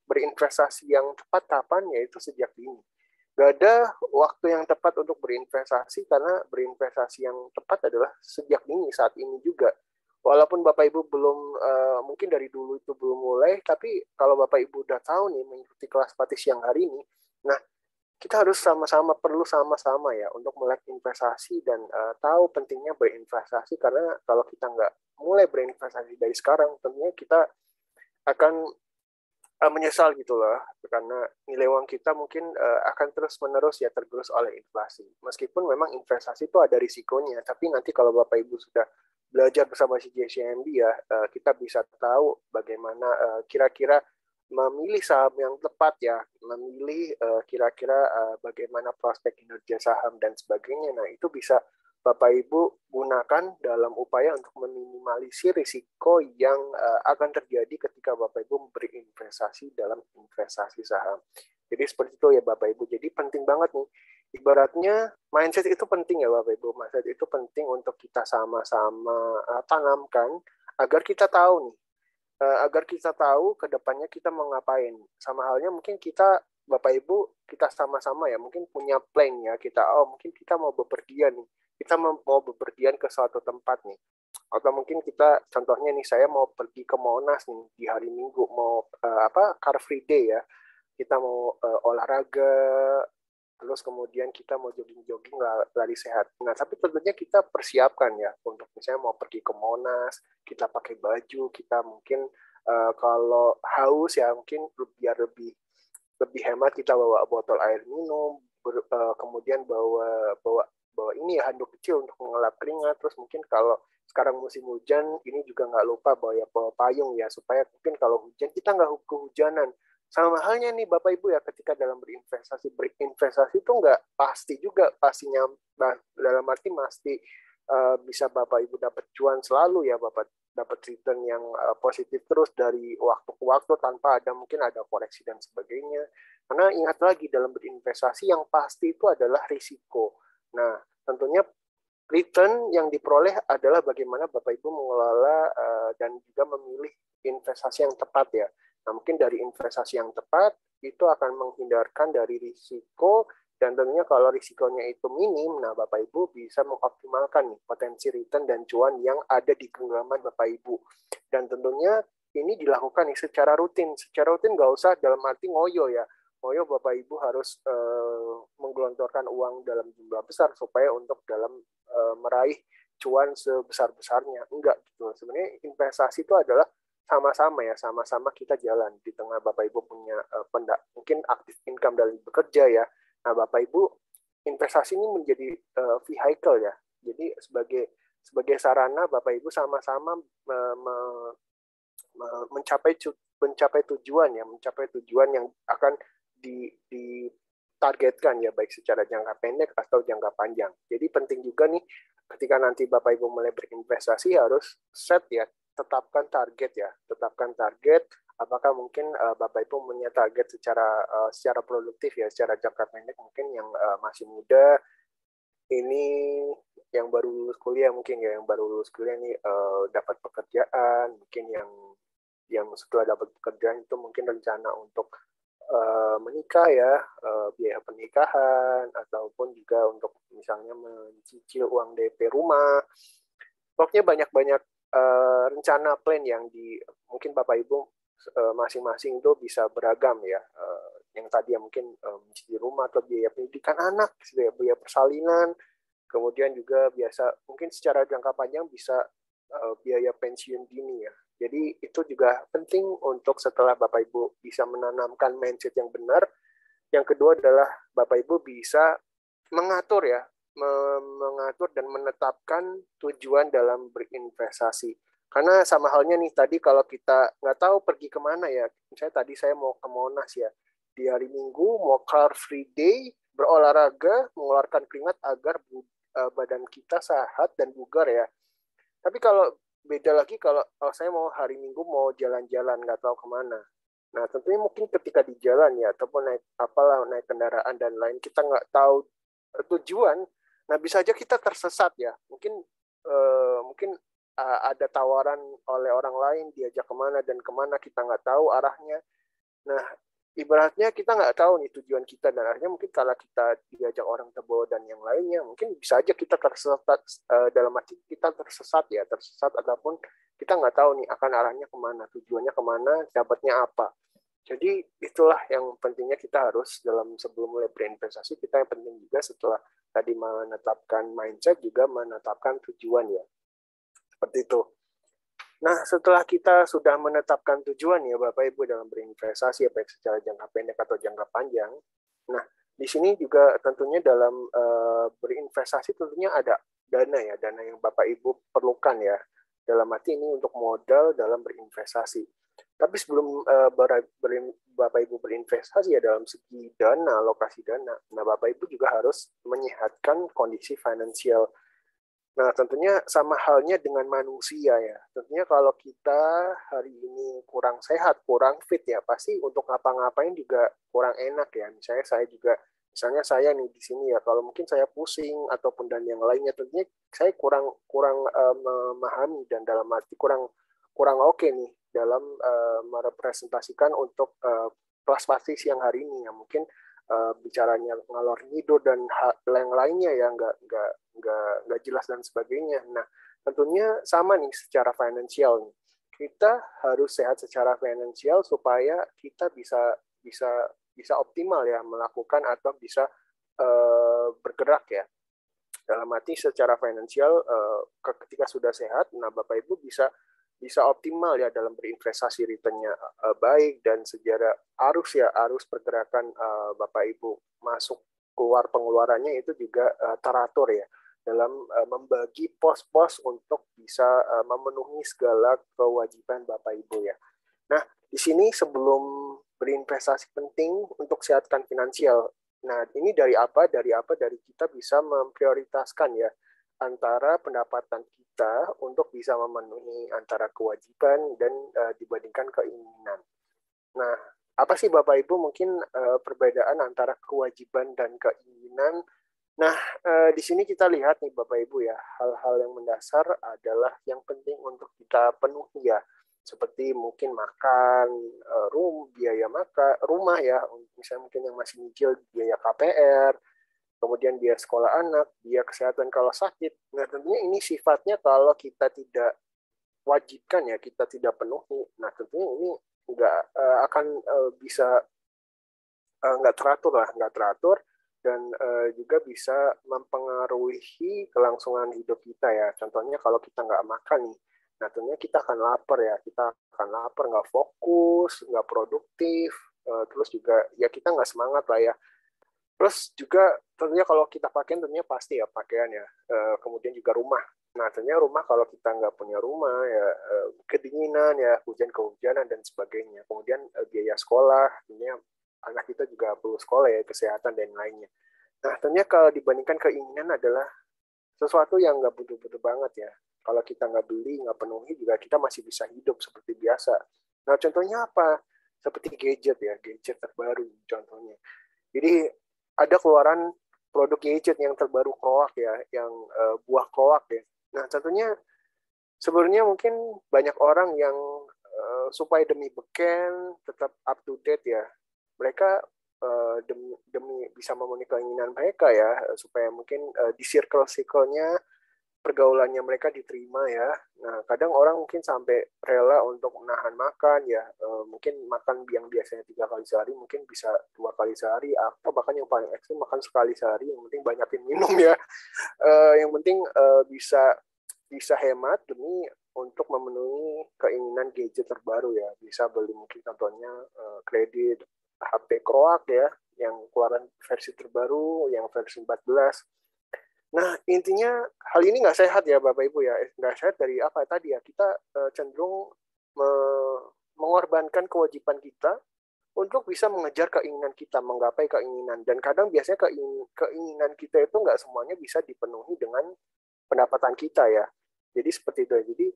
berinvestasi yang tepat kapan, yaitu sejak dini. Gak ada waktu yang tepat untuk berinvestasi, karena berinvestasi yang tepat adalah sejak dini, saat ini juga. Walaupun Bapak Ibu belum, mungkin dari dulu itu belum mulai, tapi kalau Bapak Ibu udah tahu nih mengikuti kelas Pati Siang hari ini, nah kita harus perlu sama-sama ya untuk mulai investasi dan tahu pentingnya berinvestasi, karena kalau kita nggak mulai berinvestasi dari sekarang, tentunya kita akan menyesal gitu loh, karena nilai uang kita mungkin akan terus-menerus ya tergerus oleh inflasi. Meskipun memang investasi itu ada risikonya, tapi nanti kalau Bapak Ibu sudah belajar bersama CJCMB ya, kita bisa tahu bagaimana kira-kira memilih saham yang tepat ya, memilih kira-kira bagaimana prospek kinerja saham dan sebagainya. Nah, itu bisa Bapak Ibu gunakan dalam upaya untuk meminimalisir risiko yang akan terjadi ketika Bapak Ibu berinvestasi dalam investasi saham. Jadi seperti itu ya Bapak Ibu. Jadi penting banget nih. Ibaratnya mindset itu penting ya Bapak Ibu. Mindset itu penting untuk kita sama-sama tanamkan agar kita tahu nih. Agar kita tahu ke depannya kita mau ngapain. Sama halnya mungkin kita Bapak Ibu kita sama-sama ya mungkin punya plan ya kita mungkin kita mau bepergian nih. Kita mau bepergian ke suatu tempat nih. Atau mungkin kita contohnya nih saya mau pergi ke Monas nih di hari Minggu mau Car Free Day ya. Kita mau olahraga, terus kemudian kita mau jogging-jogging lari sehat. Nah, tapi tentunya kita persiapkan ya untuk misalnya mau pergi ke Monas, kita pakai baju, kita mungkin kalau haus ya mungkin biar lebih hemat kita bawa botol air minum, kemudian bawa ini ya handuk kecil untuk mengelap keringat. Terus mungkin kalau sekarang musim hujan, ini juga nggak lupa bawa payung ya supaya mungkin kalau hujan kita nggak kehujanan. Sama halnya nih Bapak Ibu ya ketika dalam berinvestasi itu nggak pasti juga pastinya dalam arti pasti bisa Bapak Ibu dapat cuan selalu ya dapat return yang positif terus dari waktu ke waktu tanpa mungkin ada koreksi dan sebagainya. Karena ingat lagi dalam berinvestasi yang pasti itu adalah risiko. Nah tentunya return yang diperoleh adalah bagaimana Bapak Ibu mengelola dan juga memilih investasi yang tepat ya. Nah, mungkin dari investasi yang tepat itu akan menghindarkan dari risiko dan tentunya kalau risikonya itu minim, nah Bapak Ibu bisa mengoptimalkan nih potensi return dan cuan yang ada di genggaman Bapak Ibu. Dan tentunya ini dilakukan nih secara rutin. Secara rutin nggak usah dalam arti ngoyo ya. Ngoyo Bapak Ibu harus menggelontorkan uang dalam jumlah besar supaya untuk dalam meraih cuan sebesar-besarnya. Enggak gitu. Sebenarnya investasi itu adalah sama-sama kita jalan di tengah Bapak Ibu punya mungkin aktif income dari bekerja ya. Nah Bapak Ibu investasi ini menjadi vehicle ya. Jadi sebagai sarana Bapak Ibu sama-sama mencapai tujuan yang akan ditargetkan ya baik secara jangka pendek atau jangka panjang. Jadi penting juga nih ketika nanti Bapak Ibu mulai berinvestasi harus set ya tetapkan target apakah mungkin Bapak Ibu punya target secara produktif ya secara jangka pendek mungkin yang masih muda ini yang baru lulus kuliah mungkin ya yang baru lulus kuliah ini dapat pekerjaan mungkin yang setelah dapat pekerjaan itu mungkin rencana untuk menikah ya biaya pernikahan ataupun juga untuk misalnya mencicil uang DP rumah pokoknya banyak rencana plan yang mungkin Bapak Ibu masing-masing itu bisa beragam ya. Yang tadi ya mungkin mencicil rumah atau biaya pendidikan anak, biaya persalinan, kemudian juga biasa mungkin secara jangka panjang bisa biaya pensiun dini ya. Jadi itu juga penting untuk setelah Bapak Ibu bisa menanamkan mindset yang benar. Yang kedua adalah Bapak Ibu bisa mengatur dan menetapkan tujuan dalam berinvestasi. Karena sama halnya nih tadi kalau kita nggak tahu pergi kemana ya, misalnya tadi saya mau ke Monas ya, di hari Minggu mau Car Free Day, berolahraga, mengeluarkan keringat agar badan kita sehat dan bugar ya. Tapi kalau beda lagi kalau saya mau hari Minggu mau jalan-jalan nggak tahu kemana. Nah tentunya mungkin ketika di jalan ya ataupun naik kendaraan dan lain kita nggak tahu tujuan. Nah bisa aja kita tersesat ya. Mungkin ada tawaran oleh orang lain diajak kemana dan kemana kita nggak tahu arahnya. Nah ibaratnya kita nggak tahu nih tujuan kita dan akhirnya mungkin kalau kita diajak orang terbawa dan yang lainnya mungkin bisa aja kita tersesat dalam arti kita tersesat ataupun kita nggak tahu nih akan arahnya kemana tujuannya kemana dapatnya apa. Jadi itulah yang pentingnya kita harus sebelum mulai berinvestasi kita yang penting juga setelah tadi menetapkan mindset juga menetapkan tujuan ya seperti itu. Nah setelah kita sudah menetapkan tujuan ya Bapak Ibu dalam berinvestasi baik secara jangka pendek atau jangka panjang. Nah di sini juga tentunya dalam berinvestasi tentunya ada dana yang Bapak Ibu perlukan ya dalam arti ini untuk modal dalam berinvestasi. Tapi sebelum Bapak Ibu berinvestasi ya dalam segi dana, alokasi dana, nah Bapak Ibu juga harus menyehatkan kondisi finansial Nah, tentunya sama halnya dengan manusia ya. Tentunya kalau kita hari ini kurang sehat, kurang fit ya, pasti untuk ngapa-ngapain juga kurang enak ya. Misalnya saya nih di sini ya, kalau mungkin saya pusing ataupun dan yang lainnya, tentunya saya kurang kurang memahami dan dalam arti kurang kurang oke nih dalam merepresentasikan untuk kelas pasti siang hari ini ya. Mungkin bicaranya ngalor ngidul dan yang lainnya ya nggak jelas dan sebagainya. Nah, tentunya sama nih secara finansial nih. Kita harus sehat secara finansial supaya kita bisa bisa optimal ya melakukan atau bisa bergerak ya. Dalam arti secara finansial ketika sudah sehat, nah Bapak Ibu bisa optimal ya dalam berinvestasi, returnnya baik, dan sejarah arus pergerakan Bapak Ibu masuk keluar pengeluarannya itu juga teratur ya dalam membagi pos-pos untuk bisa memenuhi segala kewajiban Bapak Ibu ya. Nah, di sini sebelum berinvestasi penting untuk sehatkan finansial. Nah, ini dari apa? Dari kita bisa memprioritaskan ya antara pendapatan kita untuk bisa memenuhi antara kewajiban dan dibandingkan keinginan. Nah, apa sih Bapak Ibu mungkin perbedaan antara kewajiban dan keinginan? Nah, di sini kita lihat nih Bapak Ibu ya, hal-hal yang mendasar adalah yang penting untuk kita penuhi ya, seperti mungkin makan, biaya makan, rumah ya, misalnya mungkin yang masih nyicil biaya KPR, kemudian biaya sekolah anak, biaya kesehatan kalau sakit. Nah, tentunya ini sifatnya kalau kita tidak wajibkan ya, kita tidak penuhi. Nah, tentunya ini nggak akan bisa nggak teratur dan juga bisa mempengaruhi kelangsungan hidup kita ya. Contohnya kalau kita nggak makan nih, nah tentunya kita akan lapar ya, nggak fokus, nggak produktif, terus juga ya kita nggak semangat lah ya. Terus juga tentunya kalau kita pakaian tentunya pasti ya pakaian ya, kemudian juga rumah. Nah tentunya rumah kalau kita nggak punya rumah ya kedinginan ya, kehujanan dan sebagainya. Kemudian biaya sekolah, tentunya anak kita juga perlu sekolah ya, kesehatan dan lainnya. Nah tentunya kalau dibandingkan keinginan adalah sesuatu yang nggak butuh-butuh banget ya. Kalau kita nggak beli, nggak penuhi juga kita masih bisa hidup seperti biasa. Nah contohnya apa? Seperti gadget ya, gadget terbaru contohnya. Jadi ada keluaran produk gadget yang terbaru kroak ya, yang buah kroak ya. Nah tentunya sebenarnya mungkin banyak orang yang supaya demi beken tetap up to date ya, mereka demi bisa memenuhi keinginan mereka ya, supaya mungkin di circle-nya pergaulannya mereka diterima ya. Nah, kadang orang mungkin sampai rela untuk menahan makan ya, mungkin makan yang biasanya 3 kali sehari mungkin bisa 2 kali sehari, atau bahkan yang paling ekstrim makan sekali sehari. Yang penting banyakin minum ya. Yang penting bisa bisa hemat demi untuk memenuhi keinginan gadget terbaru ya. Bisa beli mungkin contohnya kredit HP kroak ya, yang keluaran versi terbaru, yang versi 14. Nah, intinya hal ini nggak sehat ya Bapak Ibu ya. Nggak sehat dari apa tadi ya, kita cenderung mengorbankan kewajiban kita untuk bisa mengejar keinginan kita, menggapai keinginan. Dan kadang biasanya keinginan kita itu nggak semuanya bisa dipenuhi dengan pendapatan kita ya. Jadi seperti itu. Jadi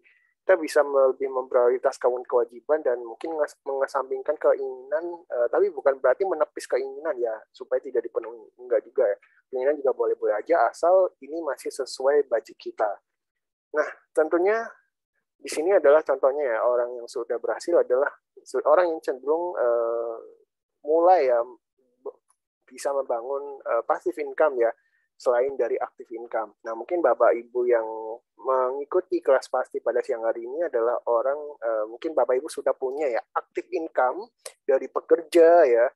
kita bisa lebih memprioritaskan kewajiban dan mungkin mengesampingkan keinginan, tapi bukan berarti menepis keinginan ya supaya tidak dipenuhi. Enggak juga ya. Keinginan juga boleh-boleh aja asal ini masih sesuai budget kita. Nah, tentunya di sini adalah contohnya ya, orang yang sudah berhasil adalah orang yang cenderung mulai ya bisa membangun passive income ya, selain dari active income. Nah, mungkin Bapak Ibu yang mengikuti kelas pasti pada siang hari ini adalah orang, mungkin Bapak Ibu sudah punya ya active income dari pekerja ya,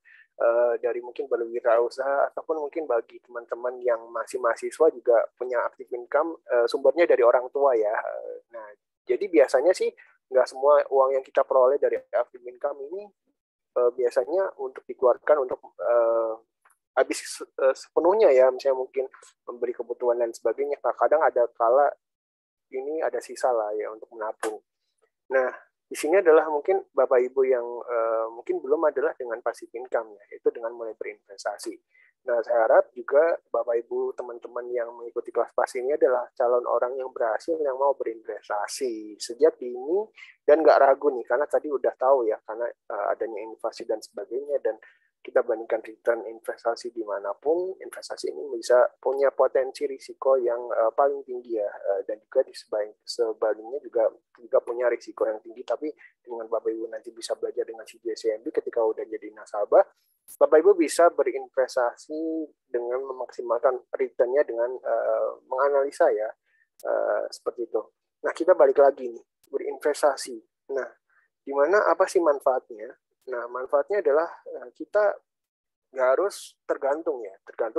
dari mungkin berwirausaha, ataupun mungkin bagi teman-teman yang masih mahasiswa juga punya active income, sumbernya dari orang tua ya. Nah, jadi biasanya sih nggak semua uang yang kita peroleh dari active income ini biasanya untuk dikeluarkan untuk habis sepenuhnya ya, misalnya mungkin memberi kebutuhan dan sebagainya. Kadang ada kala ini ada sisa lah ya untuk menabung. Nah, di sini adalah mungkin Bapak Ibu yang mungkin belum adalah dengan passive income ya, itu dengan mulai berinvestasi. Nah, saya harap juga Bapak Ibu teman-teman yang mengikuti kelas ini adalah calon orang yang berhasil yang mau berinvestasi sejak dini dan nggak ragu nih, karena tadi udah tahu ya, karena adanya inflasi dan sebagainya, dan kita bandingkan return investasi dimanapun, investasi ini bisa punya potensi risiko yang paling tinggi ya, dan juga di sebaliknya juga punya risiko yang tinggi, tapi dengan Bapak Ibu nanti bisa belajar dengan CJCMB ketika udah jadi nasabah, Bapak Ibu bisa berinvestasi dengan memaksimalkan return-nya dengan menganalisa ya, seperti itu. Nah, kita balik lagi nih, berinvestasi. Nah, gimana, apa sih manfaatnya? Nah, manfaatnya adalah kita nggak harus tergantung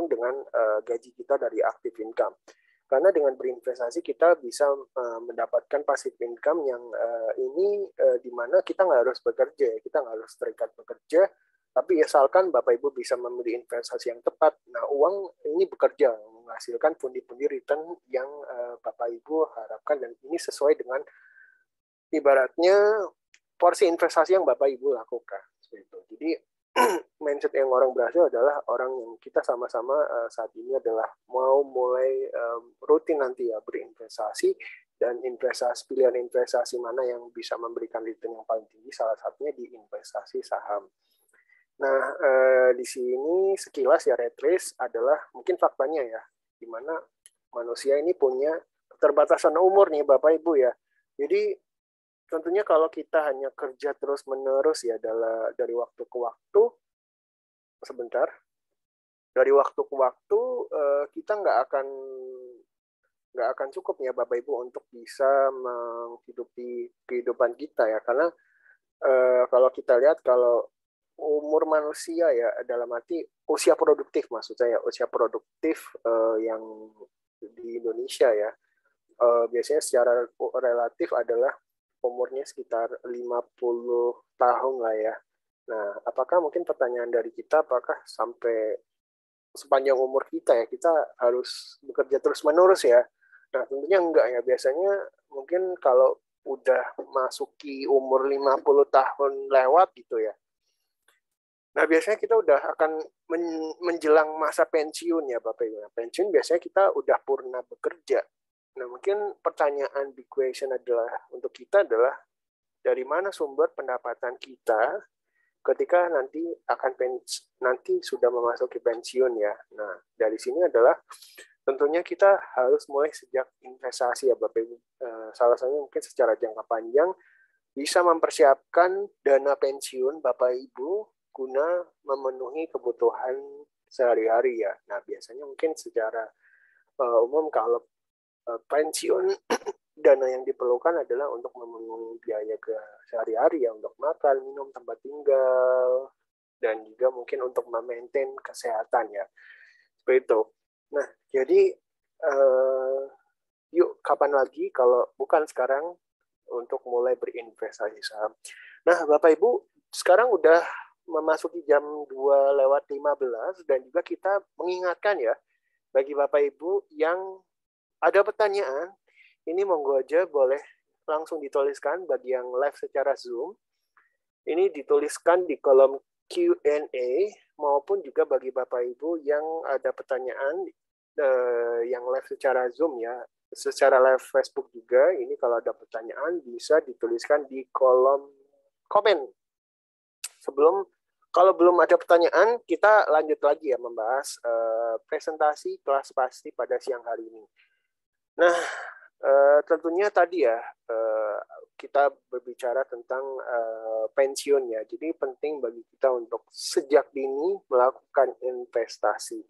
dengan gaji kita dari active income. Karena dengan berinvestasi kita bisa mendapatkan passive income yang ini di mana kita nggak harus bekerja, kita nggak harus terikat bekerja, tapi asalkan Bapak Ibu bisa memilih investasi yang tepat, nah uang ini bekerja menghasilkan pundi-pundi return yang Bapak Ibu harapkan, dan ini sesuai dengan ibaratnya porsi investasi yang Bapak Ibu lakukan. Jadi mindset yang orang berhasil adalah orang yang kita sama-sama saat ini adalah mau mulai rutin nanti ya berinvestasi, dan pilihan investasi mana yang bisa memberikan return yang paling tinggi, salah satunya di investasi saham. Nah, di sini sekilas ya red race adalah mungkin faktanya ya, di mana manusia ini punya keterbatasan umur nih Bapak Ibu ya. Jadi tentunya kalau kita hanya kerja terus-menerus ya dari waktu ke waktu, sebentar, dari waktu ke waktu kita nggak akan cukup ya Bapak Ibu untuk bisa menghidupi kehidupan kita ya, karena kalau kita lihat kalau umur manusia ya dalam arti usia produktif, maksud saya usia produktif yang di Indonesia ya biasanya secara relatif adalah umurnya sekitar 50 tahun lah ya. Nah, apakah mungkin pertanyaan dari kita, apakah sampai sepanjang umur kita ya kita harus bekerja terus-menerus ya? Nah, tentunya enggak ya. Biasanya mungkin kalau udah masuki umur 50 tahun lewat gitu ya. Nah, biasanya kita udah akan menjelang masa pensiun ya Bapak Ibu. Pensiun biasanya kita udah purna bekerja. Nah, mungkin pertanyaan big question adalah untuk kita adalah dari mana sumber pendapatan kita ketika nanti sudah memasuki pensiun ya. Nah, dari sini adalah tentunya kita harus mulai sejak investasi ya Bapak Ibu. Salah satunya mungkin secara jangka panjang bisa mempersiapkan dana pensiun Bapak Ibu guna memenuhi kebutuhan sehari-hari ya. Nah, biasanya mungkin secara umum kalau pensiun dana yang diperlukan adalah untuk memenuhi biaya ke sehari-hari ya, untuk makan, minum, tempat tinggal, dan juga mungkin untuk memaintain kesehatan ya. Seperti itu. Nah, jadi yuk kapan lagi kalau bukan sekarang untuk mulai berinvestasi saham. Nah, Bapak Ibu, sekarang udah memasuki jam 2:15 dan juga kita mengingatkan ya bagi Bapak Ibu yang ada pertanyaan, ini monggo aja boleh langsung dituliskan bagi yang live secara Zoom. Ini dituliskan di kolom Q&A maupun juga bagi Bapak Ibu yang ada pertanyaan yang live secara Zoom ya, secara live Facebook juga. Ini kalau ada pertanyaan bisa dituliskan di kolom komen. Kalau belum ada pertanyaan, kita lanjut lagi ya membahas presentasi kelas pasti pada siang hari ini. Nah, tentunya tadi ya kita berbicara tentang pensiun ya. Jadi penting bagi kita untuk sejak dini melakukan investasi.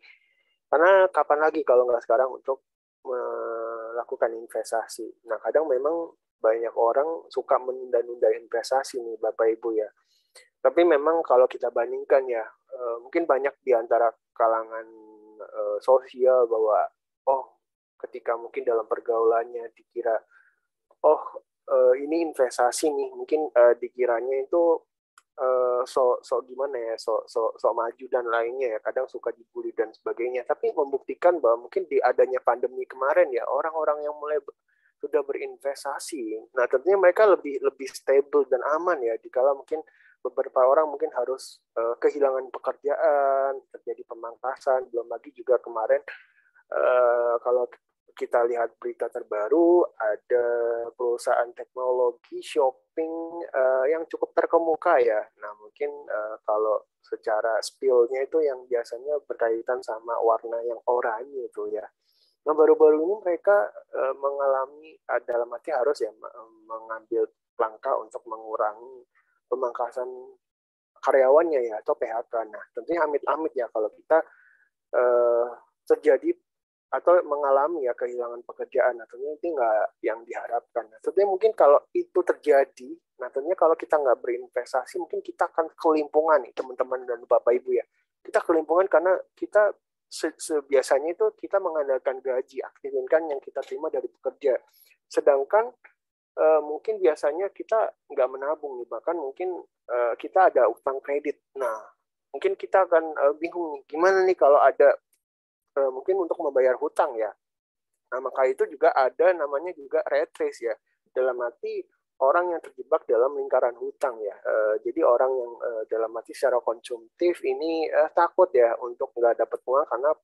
Karena kapan lagi kalau nggak sekarang untuk melakukan investasi. Nah, kadang memang banyak orang suka menunda-nunda investasi nih Bapak Ibu ya. Tapi memang kalau kita bandingkan ya, mungkin banyak di antara kalangan sosial bahwa, ketika mungkin dalam pergaulannya dikira, ini investasi nih, mungkin dikiranya itu gimana ya, maju dan lainnya ya, kadang suka dibully dan sebagainya. Tapi membuktikan bahwa mungkin di adanya pandemi kemarin ya, orang-orang yang mulai sudah berinvestasi. Nah, tentunya mereka lebih stable dan aman ya, dikala mungkin beberapa orang mungkin harus kehilangan pekerjaan, terjadi pemangkasan, belum lagi juga kemarin kalau kita lihat berita terbaru, ada perusahaan teknologi shopping yang cukup terkemuka ya. Nah, mungkin kalau secara spill-nya itu yang biasanya berkaitan sama warna yang oranye itu ya. Nah, baru-baru ini mereka mengalami, dalam arti harus ya mengambil langkah untuk mengurangi pemangkasan karyawannya ya, atau PHK. Nah, tentunya amit-amit ya kalau kita terjadi atau mengalami ya kehilangan pekerjaan, nah tentunya itu nggak yang diharapkan. Nah, tentunya mungkin kalau itu terjadi, nah tentunya kalau kita nggak berinvestasi, mungkin kita akan kelimpungan nih teman-teman dan Bapak Ibu ya. Kita kelimpungan karena kita biasanya itu kita mengandalkan gaji aktif income yang kita terima dari pekerja. Sedangkan mungkin biasanya kita nggak menabung nih, bahkan mungkin kita ada utang kredit. Nah, mungkin kita akan bingung nih, gimana nih kalau ada mungkin untuk membayar hutang ya. Nah, maka itu juga ada namanya juga retrace ya. Dalam arti orang yang terjebak dalam lingkaran hutang ya. Jadi orang yang dalam arti secara konsumtif ini takut ya untuk nggak dapat uang karena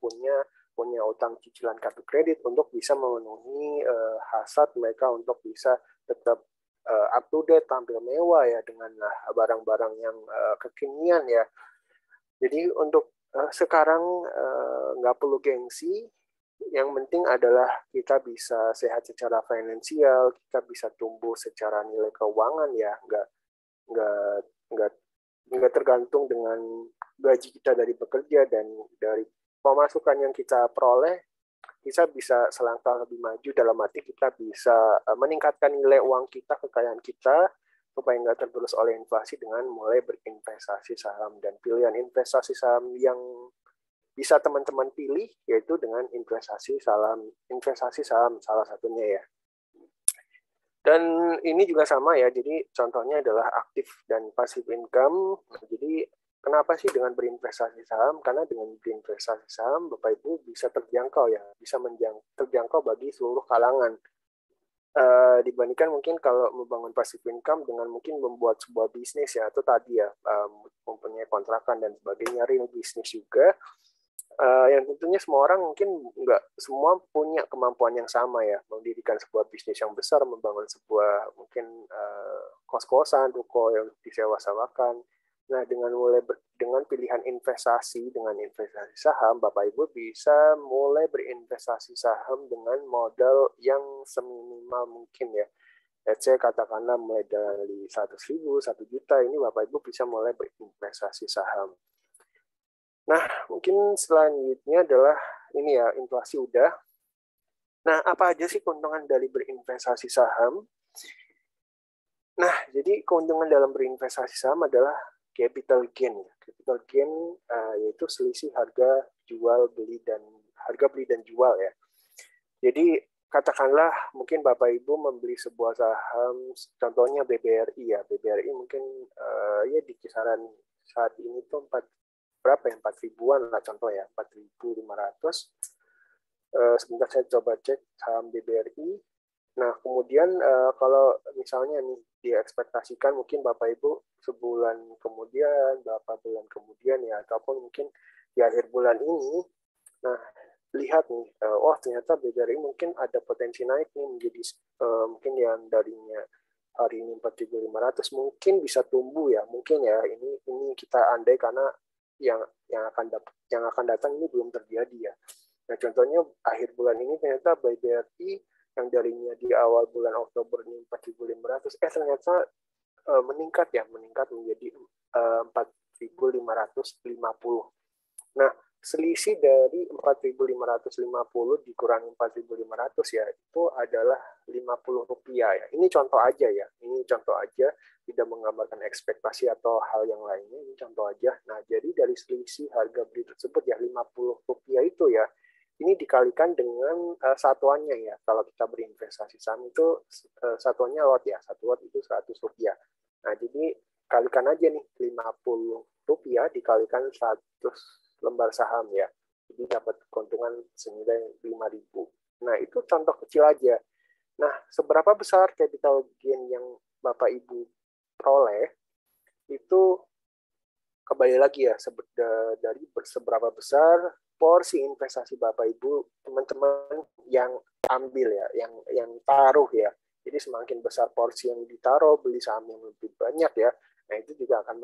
punya utang cicilan kartu kredit untuk bisa memenuhi hasrat mereka untuk bisa tetap up to date, tampil mewah ya dengan barang-barang yang kekinian ya. Jadi untuk sekarang nggak perlu gengsi, yang penting adalah kita bisa sehat secara finansial, kita bisa tumbuh secara nilai keuangan ya, nggak nggak nggak tergantung dengan gaji kita dari bekerja dan dari pemasukan yang kita peroleh, kita bisa selangkah lebih maju dalam arti kita bisa meningkatkan nilai uang kita, kekayaan kita, supaya nggak tergerus oleh inflasi dengan mulai berinvestasi saham. Dan pilihan investasi saham yang bisa teman-teman pilih yaitu dengan investasi saham salah satunya ya. Dan ini juga sama ya, jadi contohnya adalah aktif dan passive income. Jadi kenapa sih dengan berinvestasi saham? Karena dengan berinvestasi saham Bapak Ibu bisa terjangkau ya, bisa terjangkau bagi seluruh kalangan. Dibandingkan mungkin kalau membangun passive income dengan mungkin membuat sebuah bisnis ya, atau tadi ya mempunyai kontrakan dan sebagainya, real bisnis juga, yang tentunya semua orang mungkin nggak semua punya kemampuan yang sama ya, mendirikan sebuah bisnis yang besar, membangun sebuah mungkin kos-kosan, ruko yang disewa-sewakan. Nah, dengan pilihan investasi, dengan investasi saham, Bapak Ibu bisa mulai berinvestasi saham dengan modal yang seminimal mungkin ya. Let's say katakanlah mulai dari 100.000, 1 juta, ini Bapak Ibu bisa mulai berinvestasi saham. Nah, mungkin selanjutnya adalah ini ya, inflasi udah. Nah, apa aja sih keuntungan dari berinvestasi saham? Nah, jadi keuntungan dalam berinvestasi saham adalah capital gain. Capital gain yaitu selisih harga beli dan jual ya. Jadi katakanlah mungkin Bapak Ibu membeli sebuah saham, contohnya BBRI ya. BBRI mungkin ya di kisaran saat ini tuh 4 ribuan lah contoh ya, 4.500. Sebentar saya coba cek saham BBRI. Nah, kemudian kalau misalnya nih diekspektasikan mungkin Bapak Ibu sebulan kemudian, beberapa bulan kemudian ya, ataupun mungkin di akhir bulan ini, nah lihat nih, oh ternyata BBRI mungkin ada potensi naik nih menjadi mungkin yang darinya hari ini 4.500 mungkin bisa tumbuh ya, mungkin ya ini kita andai karena yang akan datang ini belum terjadi ya. Nah, contohnya akhir bulan ini ternyata BBRI yang darinya di awal bulan Oktober ini 4.500 ternyata meningkat menjadi 4.550. Nah, selisih dari 4.550 dikurangi 4.500 ya, itu adalah Rp50 ya. Ini contoh aja ya. Ini contoh aja, tidak menggambarkan ekspektasi atau hal yang lainnya. Ini contoh aja. Nah, jadi dari selisih harga beli tersebut ya Rp50 itu ya, ini dikalikan dengan satuannya ya. Kalau kita berinvestasi saham itu satuannya lot ya. Satu lot itu Rp100. Nah, jadi kalikan aja nih Rp50 dikalikan 100 lembar saham ya. Jadi dapat keuntungan senilai 5.000. Nah, itu contoh kecil aja. Nah, seberapa besar capital gain yang Bapak Ibu peroleh itu kembali lagi ya, dari seberapa besar porsi investasi Bapak Ibu teman-teman yang ambil ya, yang taruh ya. Jadi semakin besar porsi yang ditaruh, beli saham yang lebih banyak ya. Nah, itu juga akan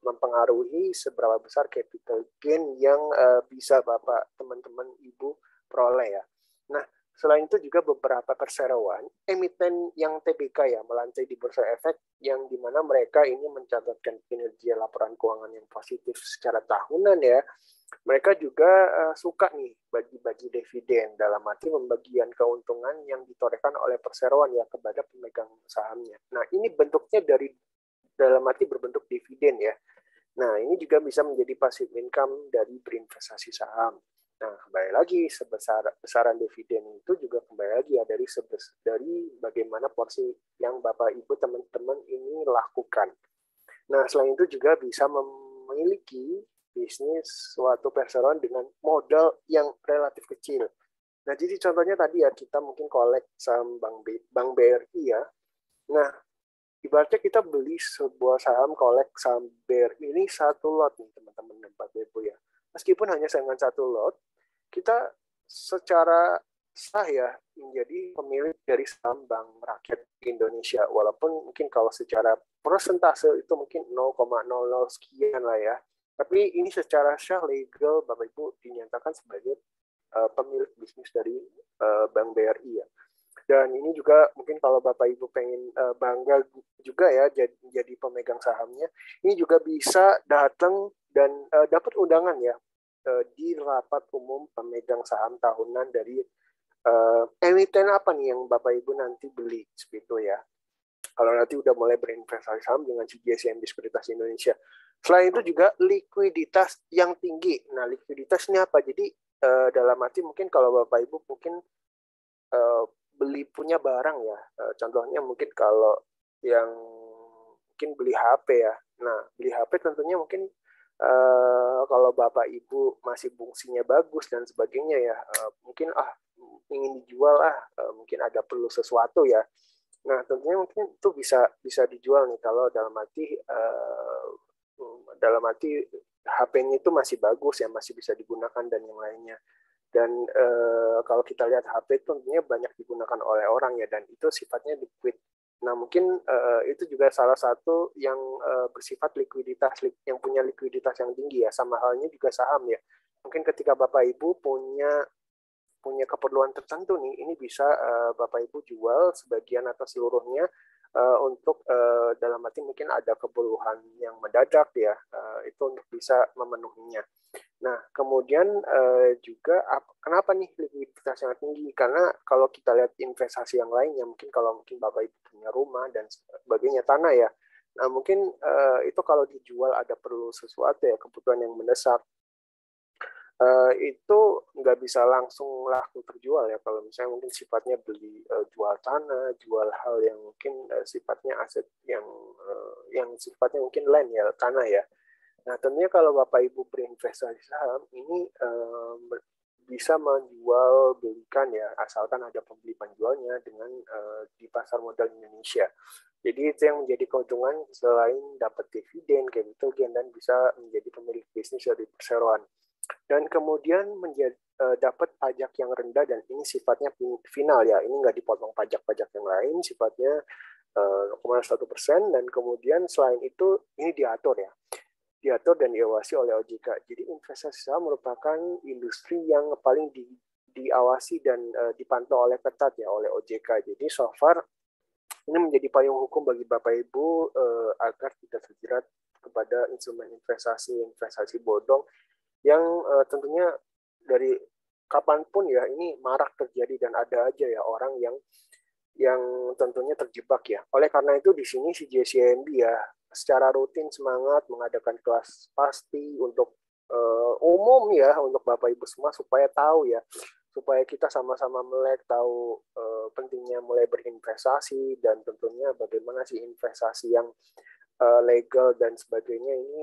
mempengaruhi seberapa besar capital gain yang bisa Bapak teman-teman Ibu peroleh ya. Nah, selain itu juga beberapa perseroan emiten yang TBK ya, melantai di Bursa Efek, yang dimana mereka ini mencatatkan kinerja laporan keuangan yang positif secara tahunan ya. Mereka juga suka nih bagi-bagi dividen, dalam arti pembagian keuntungan yang ditorehkan oleh perseroan ya kepada pemegang sahamnya. Nah, ini bentuknya dalam arti berbentuk dividen ya. Nah, ini juga bisa menjadi passive income dari berinvestasi saham. Nah, kembali lagi besaran dividen itu juga kembali lagi ya dari bagaimana porsi yang Bapak Ibu teman-teman ini lakukan. Nah, selain itu juga bisa memiliki bisnis suatu perseroan dengan modal yang relatif kecil. Nah, jadi contohnya tadi ya, kita mungkin kolek saham Bank BRI ya. Nah, ibaratnya kita beli sebuah saham, kolek saham BRI ini satu lot nih teman-teman dan Bapak Ibu ya. Meskipun hanya dengan satu lot, kita secara sah ya menjadi pemilik dari saham Bank Rakyat Indonesia. Walaupun mungkin kalau secara persentase itu mungkin 0,00 sekian lah ya. Tapi ini secara sah legal Bapak Ibu dinyatakan sebagai pemilik bisnis dari Bank BRI ya. Dan ini juga mungkin kalau Bapak Ibu pengen bangga juga ya jadi pemegang sahamnya, ini juga bisa datang dan dapat undangan ya di rapat umum pemegang saham tahunan dari emiten apa nih yang Bapak Ibu nanti beli seperti itu ya. Kalau nanti udah mulai berinvestasi saham dengan CGSCMB Sekuritas Indonesia. Selain itu juga likuiditas yang tinggi. Nah, likuiditas ini apa? Jadi dalam arti mungkin kalau Bapak Ibu mungkin beli punya barang ya. Contohnya mungkin kalau yang mungkin beli HP ya. Nah, beli HP tentunya mungkin kalau Bapak Ibu masih fungsinya bagus dan sebagainya ya, mungkin ingin dijual mungkin ada perlu sesuatu ya. Nah, tentunya mungkin itu bisa dijual nih kalau dalam arti HP-nya itu masih bagus ya, masih bisa digunakan dan yang lainnya. Dan kalau kita lihat HP tentunya banyak digunakan oleh orang ya, dan itu sifatnya liquid. Nah, mungkin itu juga salah satu yang bersifat likuiditas, yang punya likuiditas yang tinggi ya. Sama halnya juga saham ya. Mungkin ketika Bapak Ibu punya keperluan tertentu nih, ini bisa Bapak Ibu jual sebagian atau seluruhnya untuk dalam arti mungkin ada keperluan yang mendadak ya, itu untuk bisa memenuhinya. Nah, kemudian juga kenapa nih likuiditas yang tinggi? Karena kalau kita lihat investasi yang lainnya, mungkin kalau Bapak Ibu punya rumah dan sebagainya, tanah ya, nah mungkin itu kalau dijual ada perlu sesuatu ya, kebutuhan yang mendesak, itu nggak bisa langsung laku terjual ya. Kalau misalnya mungkin sifatnya beli jual tanah, jual hal yang mungkin sifatnya aset yang sifatnya mungkin land ya, tanah ya. Nah, tentunya kalau Bapak Ibu berinvestasi saham, ini bisa menjual belikan ya, asalkan ada pembeli penjualnya dengan di pasar modal Indonesia. Jadi itu yang menjadi keuntungan selain dapat dividen, capital gain, dan bisa menjadi pemilik bisnis dari perseroan. Dan kemudian dapat pajak yang rendah, dan ini sifatnya final ya, ini nggak dipotong pajak-pajak yang lain, sifatnya 0,1%, dan kemudian selain itu ini diatur dan diawasi oleh OJK. Jadi investasi saham merupakan industri yang paling diawasi dan dipantau oleh ketat ya oleh OJK. Jadi so far ini menjadi payung hukum bagi Bapak Ibu agar tidak terjerat kepada instrumen investasi bodong yang tentunya dari kapanpun ya ini marak terjadi, dan ada aja ya orang yang tentunya terjebak ya. Oleh karena itu di sini si JCMB ya secara rutin semangat mengadakan kelas pasti untuk umum ya, untuk Bapak Ibu semua supaya tahu ya, supaya kita sama-sama melek tahu pentingnya mulai berinvestasi, dan tentunya bagaimana sih investasi yang legal dan sebagainya. Ini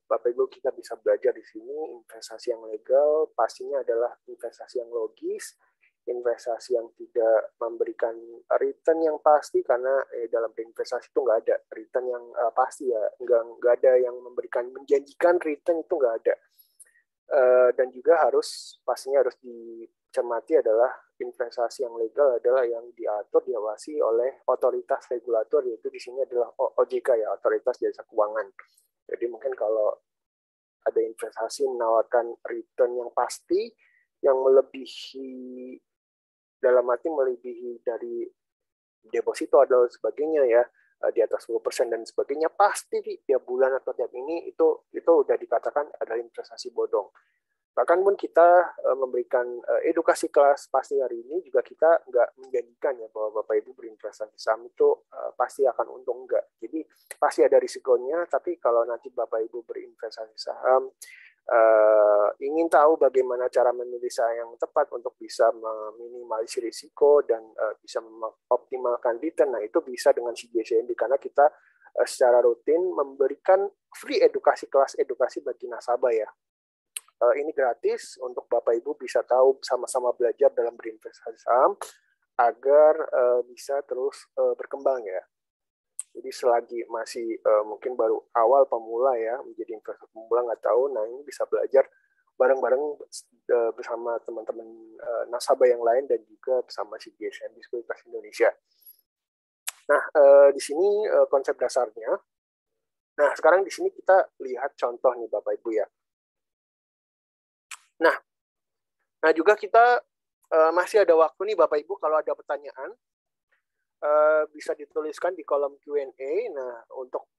Bapak Ibu kita bisa belajar di sini. Investasi yang legal pastinya adalah investasi yang logis, investasi yang tidak memberikan return yang pasti, karena dalam berinvestasi itu nggak ada return yang pasti ya, nggak ada yang menjanjikan return, itu nggak ada. Dan juga pastinya harus dicermati adalah investasi yang legal adalah yang diatur, diawasi oleh otoritas regulator, yaitu di sini adalah OJK ya, Otoritas Jasa Keuangan. Jadi mungkin kalau ada investasi menawarkan return yang pasti, yang melebihi, dalam arti melebihi dari deposito atau sebagainya ya, di atas 10% dan sebagainya, pasti tiap bulan atau tiap ini itu udah dikatakan adalah investasi bodong. Bahkan pun kita memberikan edukasi kelas pasti hari ini juga kita nggak menjanjikan ya bahwa Bapak Ibu berinvestasi saham itu pasti akan untung, enggak. Jadi pasti ada risikonya, tapi kalau nanti Bapak Ibu berinvestasi saham, ingin tahu bagaimana cara memilih saham yang tepat untuk bisa meminimalisir risiko dan bisa mengoptimalkan return, nah itu bisa dengan CGCMB, karena kita secara rutin memberikan free kelas edukasi bagi nasabah ya. Ini gratis untuk Bapak Ibu bisa tahu, sama-sama belajar dalam berinvestasi saham agar bisa terus berkembang ya. Jadi selagi masih mungkin baru awal pemula ya, menjadi investor pemula nggak tahu, nah ini bisa belajar bareng-bareng bersama teman-teman nasabah yang lain dan juga bersama CGSMB Sekuritas Indonesia. Nah, di sini konsep dasarnya. Nah, sekarang di sini kita lihat contoh nih Bapak Ibu ya. Nah juga kita masih ada waktu nih Bapak Ibu, kalau ada pertanyaan bisa dituliskan di kolom Q&A. Nah untuk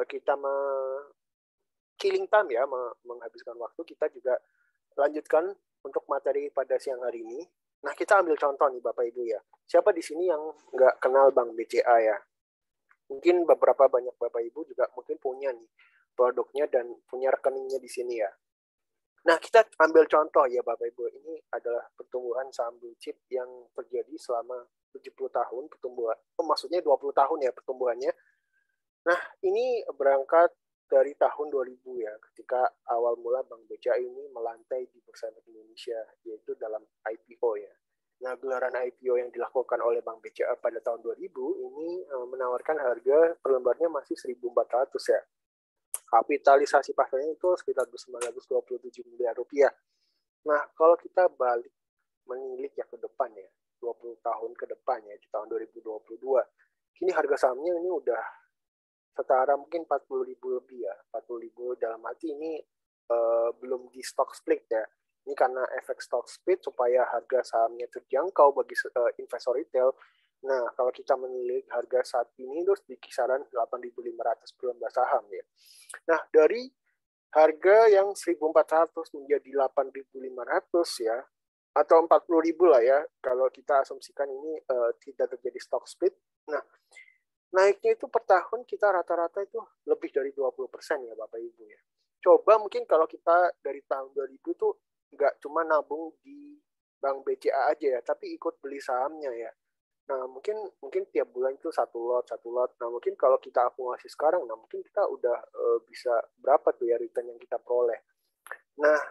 kita killing time ya, menghabiskan waktu, kita juga lanjutkan untuk materi pada siang hari ini. Nah kita ambil contoh nih Bapak Ibu ya. Siapa di sini yang nggak kenal Bank BCA ya? Mungkin banyak Bapak Ibu juga mungkin punya nih produknya dan punya rekeningnya di sini ya. Nah, kita ambil contoh ya Bapak Ibu, ini adalah pertumbuhan saham blue chip yang terjadi selama 70 tahun pertumbuhan, maksudnya 20 tahun ya pertumbuhannya. Nah, ini berangkat dari tahun 2000 ya, ketika awal mula Bank BCA ini melantai di Bursa Efek Indonesia, yaitu dalam IPO ya. Nah, gelaran IPO yang dilakukan oleh Bank BCA pada tahun 2000 ini menawarkan harga per lembarnya masih 1.400 ya. Kapitalisasi pasarnya itu sekitar 927 miliar rupiah. Nah, kalau kita balik menilik ya ke depan ya, 20 tahun ke depan ya, di tahun 2022, kini harga sahamnya ini udah setara mungkin 40.000 lebih ya, 40.000 dalam arti ini belum di stock split ya. Ini karena efek stock split supaya harga sahamnya terjangkau bagi investor retail. Nah, kalau kita menilik harga saat ini terus di kisaran 8.500 per lembar saham ya. Nah, dari harga yang 1.400 menjadi 8.500 ya, atau 40.000 lah ya, kalau kita asumsikan ini tidak terjadi stock split. Nah, naiknya itu per tahun kita rata-rata itu lebih dari 20% ya Bapak Ibu ya. Coba mungkin kalau kita dari tahun 2000 itu nggak cuma nabung di Bank BCA aja ya, tapi ikut beli sahamnya ya. Nah, mungkin tiap bulan itu satu lot. Nah, mungkin kalau kita akumulasi sekarang, nah mungkin kita udah bisa berapa tuh ya return yang kita peroleh. Nah,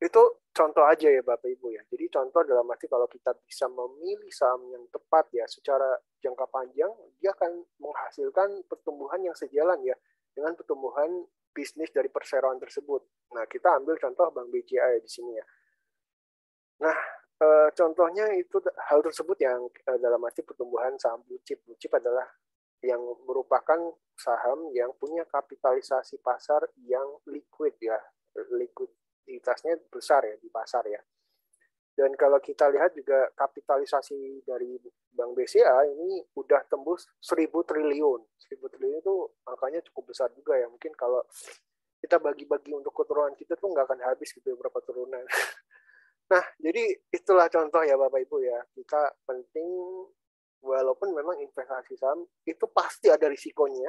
itu contoh aja ya Bapak Ibu ya. Jadi contoh dalam arti kalau kita bisa memilih saham yang tepat ya secara jangka panjang, dia akan menghasilkan pertumbuhan yang sejalan ya dengan pertumbuhan bisnis dari perseroan tersebut. Nah, kita ambil contoh Bank BCA ya di sini ya. Nah, contohnya itu hal tersebut yang dalam arti pertumbuhan saham blue chip. Blue chip adalah yang merupakan saham yang punya kapitalisasi pasar yang liquid ya, likuiditasnya besar ya di pasar ya. Dan kalau kita lihat juga kapitalisasi dari Bank BCA ini udah tembus 1.000 triliun. 1.000 triliun itu angkanya cukup besar juga ya. Mungkin kalau kita bagi-bagi untuk keturunan kita tuh nggak akan habis gitu berapa turunan. Nah, jadi itulah contoh ya Bapak Ibu ya. Kita penting, walaupun memang investasi saham itu pasti ada risikonya,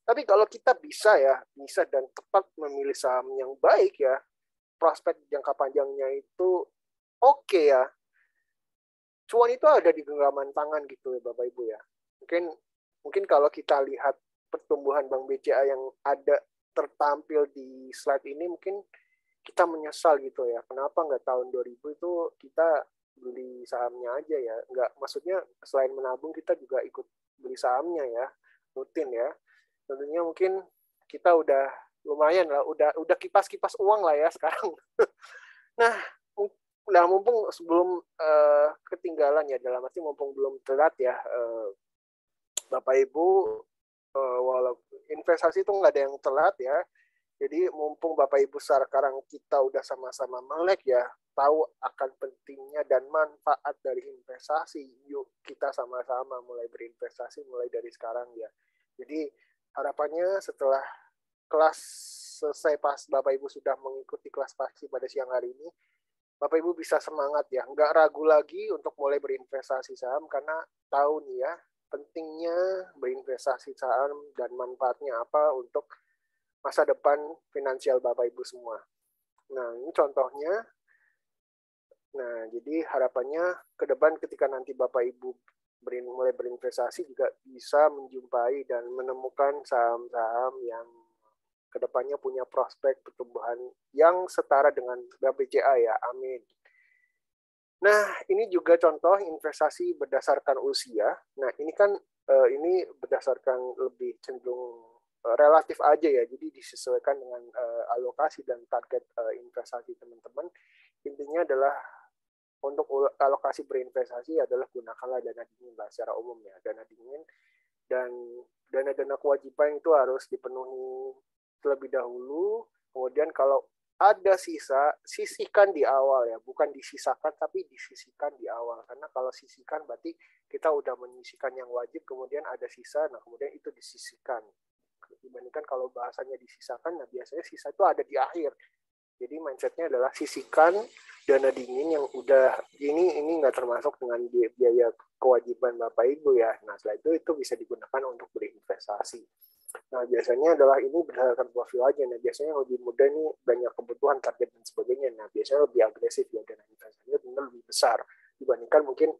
tapi kalau kita bisa dan tepat memilih saham yang baik ya, prospek jangka panjangnya itu oke ya. Cuan itu ada di genggaman tangan gitu ya Bapak Ibu ya. Mungkin kalau kita lihat pertumbuhan Bank BCA yang ada tertampil di slide ini, mungkin kita menyesal gitu ya. Kenapa nggak tahun 2000 itu kita beli sahamnya aja ya. Nggak, maksudnya selain menabung kita juga ikut beli sahamnya ya, rutin ya. Tentunya mungkin kita udah lumayan lah, udah kipas-kipas uang lah ya sekarang. Nah, mumpung sebelum ketinggalan ya, dalam arti mumpung belum telat ya, Bapak Ibu, walau investasi itu nggak ada yang telat ya. Jadi mumpung Bapak Ibu sekarang kita udah sama-sama melek ya, tahu akan pentingnya dan manfaat dari investasi, yuk kita sama-sama mulai berinvestasi mulai dari sekarang ya. Jadi harapannya setelah kelas selesai, pas Bapak Ibu sudah mengikuti kelas pasti pada siang hari ini, Bapak Ibu bisa semangat ya, nggak ragu lagi untuk mulai berinvestasi saham, karena tahu nih ya pentingnya berinvestasi saham dan manfaatnya apa untuk masa depan finansial Bapak Ibu semua. Nah, ini contohnya. Nah, jadi harapannya ke depan ketika nanti Bapak Ibu mulai berinvestasi juga bisa menjumpai dan menemukan saham-saham yang kedepannya punya prospek pertumbuhan yang setara dengan BPJA ya, amin. Nah, ini juga contoh investasi berdasarkan usia. Nah, ini kan ini berdasarkan lebih cenderung relatif aja ya, jadi disesuaikan dengan alokasi dan target investasi teman-teman. Intinya adalah untuk alokasi berinvestasi adalah gunakanlah dana dingin lah secara umum ya, dana dingin, dan dana-dana kewajiban itu harus dipenuhi terlebih dahulu. Kemudian kalau ada sisa, sisihkan di awal ya, bukan disisakan tapi disisihkan di awal, karena kalau sisihkan berarti kita udah menyisihkan yang wajib, kemudian ada sisa, nah kemudian itu disisihkan. Dibandingkan kalau bahasanya disisakan, nah biasanya sisa itu ada di akhir. Jadi mindsetnya adalah sisihkan dana dingin yang udah ini nggak termasuk dengan biaya kewajiban Bapak Ibu ya. Nah setelah itu bisa digunakan untuk berinvestasi. Nah biasanya adalah ini berdasarkan profil aja. Nah biasanya yang lebih muda ini banyak kebutuhan, target dan sebagainya. Nah biasanya lebih agresif ya, dana investasinya benar lebih besar dibandingkan mungkin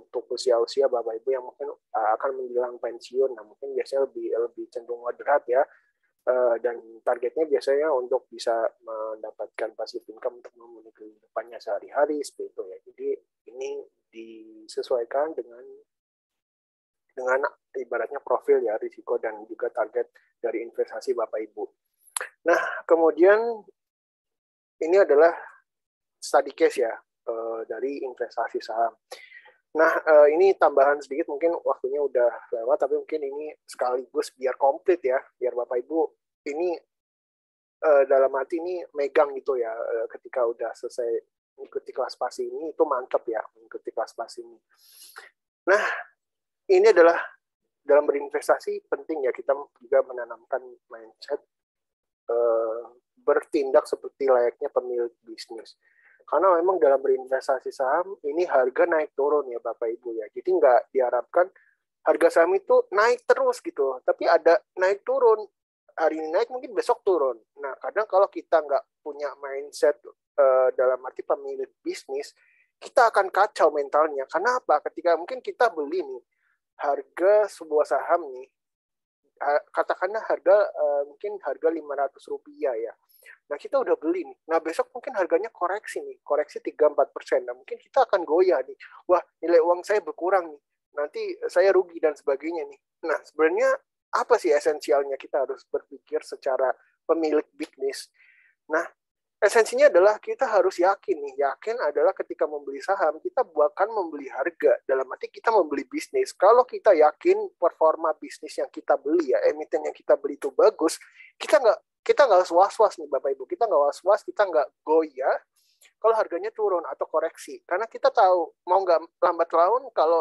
untuk usia-usia Bapak Ibu yang mungkin akan menjelang pensiun. Nah mungkin biasanya lebih cenderung moderat ya. Dan targetnya biasanya untuk bisa mendapatkan passive income untuk memenuhi kehidupannya sehari-hari seperti itu ya. Jadi ini disesuaikan dengan ibaratnya profil ya, risiko dan juga target dari investasi Bapak Ibu. Nah, kemudian ini adalah study case ya dari investasi saham. Nah, ini tambahan sedikit, mungkin waktunya udah lewat, tapi mungkin ini sekaligus biar komplit ya, biar Bapak Ibu ini dalam arti ini megang gitu ya, ketika udah selesai mengikuti kelas pasti ini, itu mantep ya, mengikuti kelas pasti ini. Nah, ini adalah dalam berinvestasi penting ya, kita juga menanamkan mindset bertindak seperti layaknya pemilik bisnis. Karena memang dalam berinvestasi saham, ini harga naik turun ya Bapak Ibu ya. Jadi nggak diharapkan harga saham itu naik terus gitu. Tapi ada naik turun. Hari ini naik, mungkin besok turun. Nah, kadang kalau kita nggak punya mindset dalam arti pemilik bisnis, kita akan kacau mentalnya. Karena apa? Ketika mungkin kita beli nih, harga sebuah saham nih, katakanlah harga mungkin harga Rp500 ya. Nah, kita udah beli nih. Nah, besok mungkin harganya koreksi nih. Koreksi 3-4%. Nah, mungkin kita akan goyah nih. Wah, nilai uang saya berkurang nih. Nanti saya rugi dan sebagainya nih. Nah, sebenarnya apa sih esensialnya kita harus berpikir secara pemilik bisnis? Nah, esensinya adalah kita harus yakin nih. Yakin adalah ketika membeli saham, kita bukan membeli harga. Dalam arti kita membeli bisnis. Kalau kita yakin performa bisnis yang kita beli ya, emiten yang kita beli itu bagus, kita nggak was-was nih Bapak Ibu. Kita nggak was-was, kita nggak goyah kalau harganya turun atau koreksi. Karena kita tahu, mau nggak lambat laun, kalau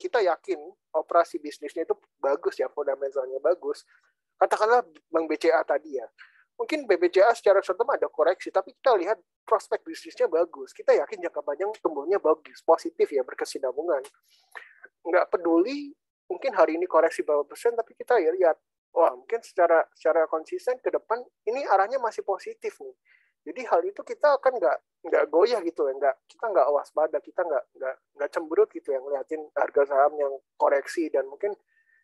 kita yakin operasi bisnisnya itu bagus ya, fundamentalnya bagus. Katakanlah Bank BCA tadi ya. Mungkin BBCA secara short term ada koreksi, tapi kita lihat prospek bisnisnya bagus. Kita yakin jangka panjang tumbuhnya bagus, positif ya, berkesinambungan. Nggak peduli, mungkin hari ini koreksi berapa persen, tapi kita ya lihat, wah mungkin secara konsisten ke depan ini arahnya masih positif nih. Jadi hal itu kita akan nggak goyah gitu ya, kita nggak waspada, kita nggak cemberut gitu yang ngeliatin harga saham yang koreksi, dan mungkin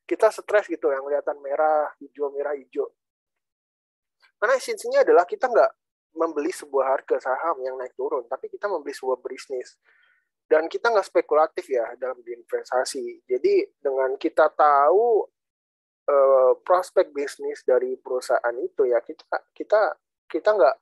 kita stres gitu yang kelihatan merah hijau. Karena esensinya adalah kita nggak membeli sebuah harga saham yang naik turun, tapi kita membeli sebuah bisnis. dan kita nggak spekulatif ya dalam berinvestasi. Jadi dengan kita tahu prospek bisnis dari perusahaan itu ya kita nggak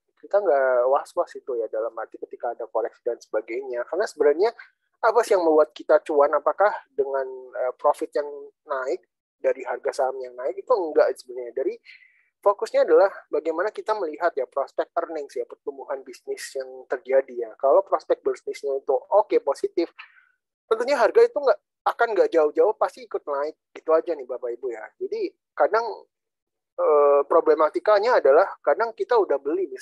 was-was itu ya dalam arti ketika ada koreksi dan sebagainya. Karena sebenarnya apa sih yang membuat kita cuan? Apakah dengan profit yang naik dari harga saham yang naik? Itu enggak sebenarnya. Dari fokusnya adalah bagaimana kita melihat ya prospek earnings ya, pertumbuhan bisnis yang terjadi ya. Kalau prospek bisnisnya itu oke, positif, tentunya harga itu nggak jauh-jauh pasti ikut naik. Gitu aja nih Bapak Ibu ya. Jadi kadang problematikanya adalah kadang kita udah beli nih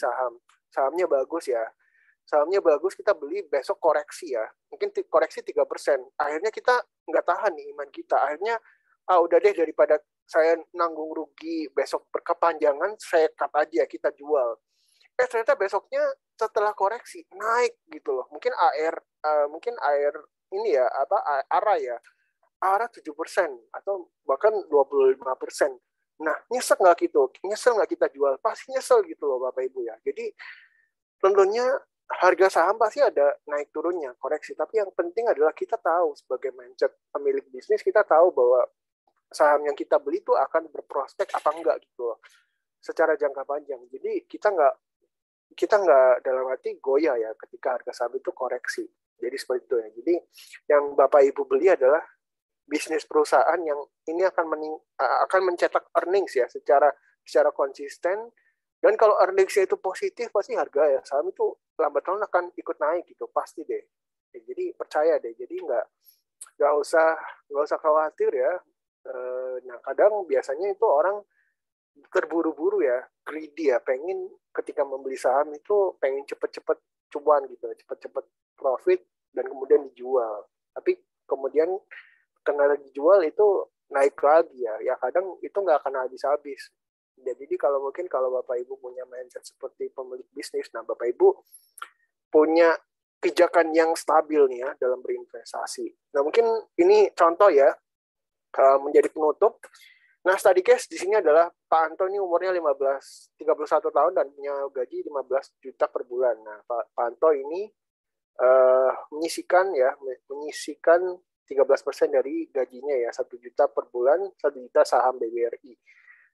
sahamnya bagus ya. Sahamnya bagus, kita beli, besok koreksi ya. Mungkin koreksi 3%. Akhirnya kita nggak tahan nih iman kita. Akhirnya, udah deh daripada saya nanggung rugi, besok berkepanjangan, saya cut aja, kita jual. Ternyata besoknya setelah koreksi, naik gitu loh. Mungkin AR ini ya, ARA ya. ARA 7% atau bahkan 25%. Nah, nyesek nggak gitu? Nyesel nggak kita jual? Pasti nyesel gitu loh Bapak Ibu ya. Jadi tentunya harga saham pasti ada naik turunnya, koreksi. Tapi yang penting adalah kita tahu sebagai mindset pemilik bisnis, kita tahu bahwa saham yang kita beli itu akan berprospek apa enggak gitu loh, secara jangka panjang. Jadi kita nggak dalam arti goyah ya ketika harga saham itu koreksi. Jadi seperti itu ya. Jadi yang Bapak Ibu beli adalah bisnis perusahaan yang ini akan mencetak earnings ya secara konsisten. Dan kalau earnings-nya itu positif, pasti harga ya saham itu lambat laun akan ikut naik gitu, pasti deh. Jadi percaya deh, jadi nggak usah khawatir ya. Nah kadang biasanya itu orang terburu-buru ya, greedy ya, pengen ketika membeli saham itu pengen cepet-cepet cuan gitu, cepet-cepet profit dan kemudian dijual. Tapi kemudian karena dijual itu naik lagi ya kadang itu nggak akan habis-habis. Jadi kalau Bapak Ibu punya mindset seperti pemilik bisnis, nah Bapak Ibu punya pijakan yang stabil nih ya dalam berinvestasi. Nah mungkin ini contoh ya menjadi penutup. Nah study case di sini adalah Pak Anto ini umurnya 31 tahun dan punya gaji 15 juta per bulan. Nah Pak Anto ini menyisikan 13% dari gajinya ya, 1 juta per bulan, 1 juta saham BBRI.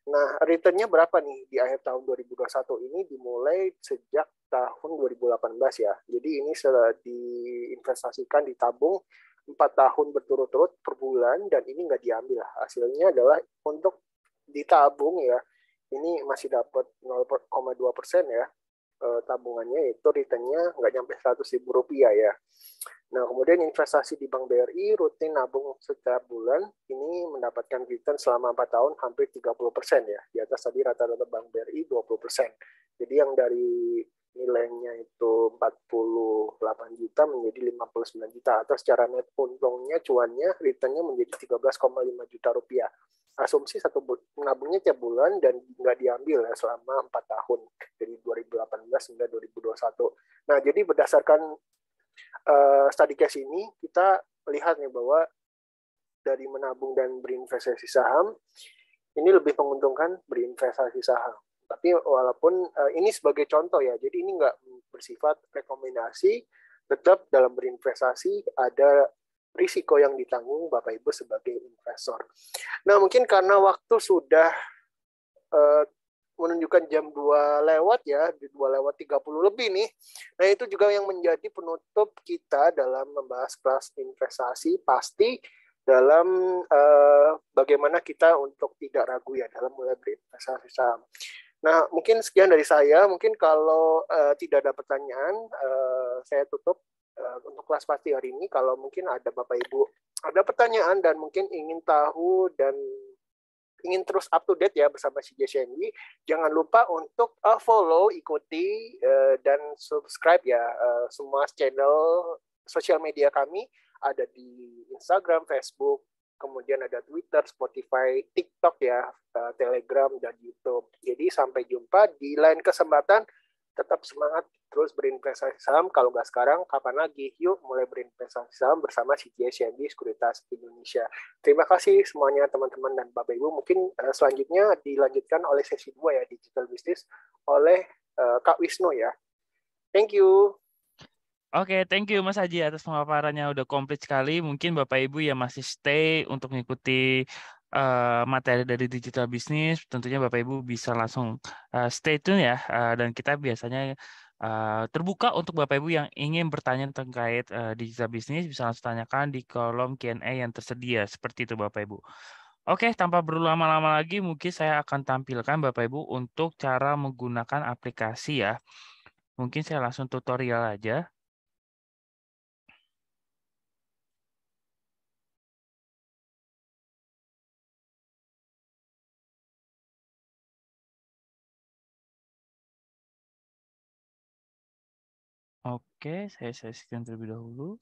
Nah, return-nya berapa nih di akhir tahun 2021 ini dimulai sejak tahun 2018 ya. Jadi ini sudah diinvestasikan, ditabung 4 tahun berturut-turut per bulan dan ini nggak diambil. Hasilnya adalah untuk ditabung ya, ini masih dapat 0,2% ya. Tabungannya itu return-nya nggak nyampe Rp100.000 ya. Nah, kemudian investasi di Bank BRI rutin nabung setiap bulan, ini mendapatkan return selama 4 tahun hampir 30% ya. Di atas tadi rata-rata Bank BRI 20%. Jadi yang dari nilainya itu 48 juta menjadi 59 juta. Atau secara net untungnya, cuannya, return-nya menjadi 13,5 juta rupiah. Asumsi menabungnya tiap bulan dan nggak diambil ya selama 4 tahun. Dari 2018 hingga 2021. Nah, jadi berdasarkan study case ini kita lihat nih bahwa dari menabung dan berinvestasi saham ini lebih menguntungkan berinvestasi saham. Tapi walaupun ini sebagai contoh ya, jadi ini nggak bersifat rekomendasi, tetap dalam berinvestasi ada risiko yang ditanggung Bapak Ibu sebagai investor. Nah mungkin karena waktu sudah menunjukkan jam 2 lewat ya, 2:30 lebih nih. Nah itu juga yang menjadi penutup kita dalam membahas kelas investasi, pasti dalam bagaimana kita untuk tidak ragu ya dalam mulai berinvestasi saham. Nah mungkin sekian dari saya, mungkin kalau tidak ada pertanyaan, saya tutup untuk kelas pasti hari ini. Kalau mungkin ada Bapak Ibu ada pertanyaan dan mungkin ingin tahu dan ingin terus up to date ya bersama CJ CNB, jangan lupa untuk follow, ikuti, dan subscribe ya semua channel sosial media kami. Ada di Instagram, Facebook, kemudian ada Twitter, Spotify, TikTok ya, Telegram, dan YouTube. Jadi sampai jumpa di lain kesempatan. Tetap semangat terus berinvestasi saham. Kalau nggak sekarang, kapan lagi? Yuk mulai berinvestasi saham bersama CJ CNB Sekuritas Indonesia. Terima kasih semuanya teman-teman dan Bapak Ibu. Mungkin selanjutnya dilanjutkan oleh sesi 2 ya, Digital Business oleh Kak Wisnu ya. Thank you. Oke, thank you Mas Haji atas pemaparannya udah komplit sekali. Mungkin Bapak Ibu yang masih stay untuk mengikuti materi dari digital bisnis, tentunya Bapak Ibu bisa langsung stay tune ya. Dan kita biasanya terbuka untuk Bapak Ibu yang ingin bertanya terkait digital bisnis, bisa langsung tanyakan di kolom Q&A yang tersedia. Seperti itu Bapak Ibu. Oke, tanpa berlama-lama lagi, mungkin saya akan tampilkan Bapak Ibu untuk cara menggunakan aplikasi ya. Mungkin saya langsung tutorial aja. Oke, saya share terlebih dahulu.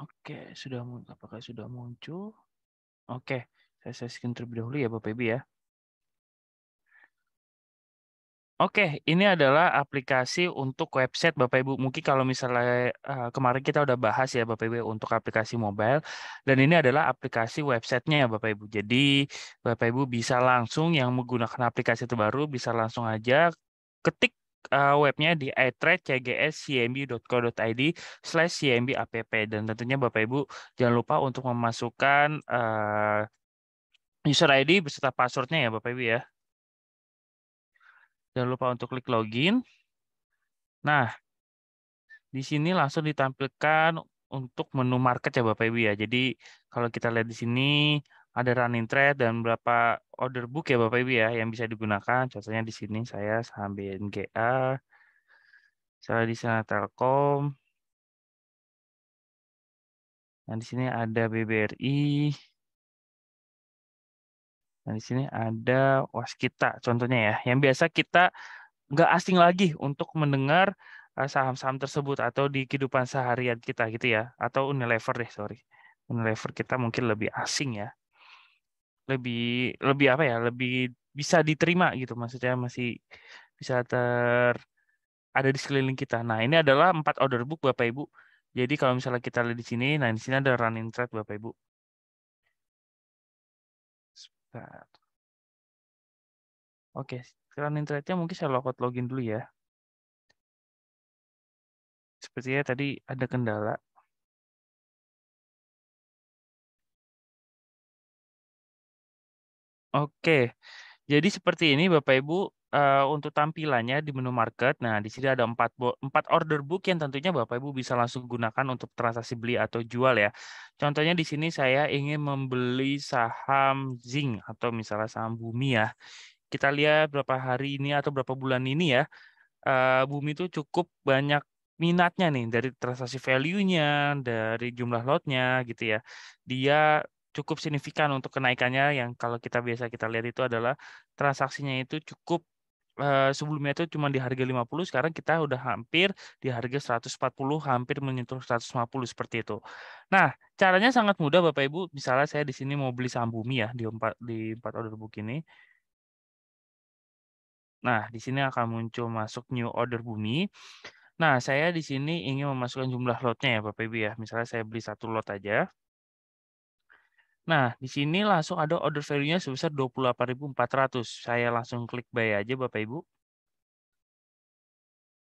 Oke, apakah sudah muncul? Oke, saya share terlebih dahulu ya Bapak Ibu ya. Oke, ini adalah aplikasi untuk website Bapak Ibu. Mungkin kalau misalnya kemarin kita udah bahas ya Bapak Ibu untuk aplikasi mobile. Dan ini adalah aplikasi websitenya ya Bapak Ibu. Jadi Bapak Ibu bisa langsung yang menggunakan aplikasi terbaru bisa langsung aja ketik webnya di itrade.cgscmb.co.id/cmbapp. Dan tentunya Bapak Ibu jangan lupa untuk memasukkan user ID beserta passwordnya ya Bapak Ibu ya. Jangan lupa untuk klik login. Nah, di sini langsung ditampilkan untuk menu market ya Bapak Ibu ya. Jadi kalau kita lihat di sini ada running trade dan berapa order book ya Bapak Ibu ya yang bisa digunakan. Contohnya di sini saya saham BNGA, saya di sana Telkom, dan di sini ada BBRI, dan di sini ada Waskita contohnya ya. Yang biasa kita nggak asing lagi untuk mendengar saham-saham tersebut atau di kehidupan seharian kita gitu ya, atau Unilever deh, sorry. Unilever kita mungkin lebih asing ya, lebih lebih apa ya, lebih bisa diterima gitu, maksudnya masih bisa ada di sekeliling kita. Nah, ini adalah 4 order book Bapak Ibu. Jadi kalau misalnya kita lihat di sini, nah di sini ada running trade Bapak Ibu. Sebentar. Oke, running trade-nya mungkin saya login dulu ya. Sepertinya tadi ada kendala. Oke, jadi seperti ini Bapak Ibu untuk tampilannya di menu market. Nah, di sini ada 4 order book yang tentunya Bapak Ibu bisa langsung gunakan untuk transaksi beli atau jual ya. Contohnya di sini saya ingin membeli saham Zing atau misalnya saham Bumi ya. Kita lihat berapa hari ini atau berapa bulan ini ya. Bumi itu cukup banyak minatnya nih dari transaksi value-nya, dari jumlah lotnya gitu ya. Dia cukup signifikan untuk kenaikannya yang kalau kita biasa kita lihat itu adalah transaksinya itu cukup sebelumnya itu cuma di harga 50, sekarang kita udah hampir di harga 140, hampir menyentuh 150 seperti itu. Nah, caranya sangat mudah Bapak Ibu. Misalnya saya di sini mau beli saham Bumi ya di empat order book ini. Nah, di sini akan muncul masuk new order Bumi. Nah, saya di sini ingin memasukkan jumlah lotnya ya Bapak Ibu ya. Misalnya saya beli 1 lot aja. Nah, di sini langsung ada order value-nya sebesar 28.400. Saya langsung klik buy aja Bapak Ibu.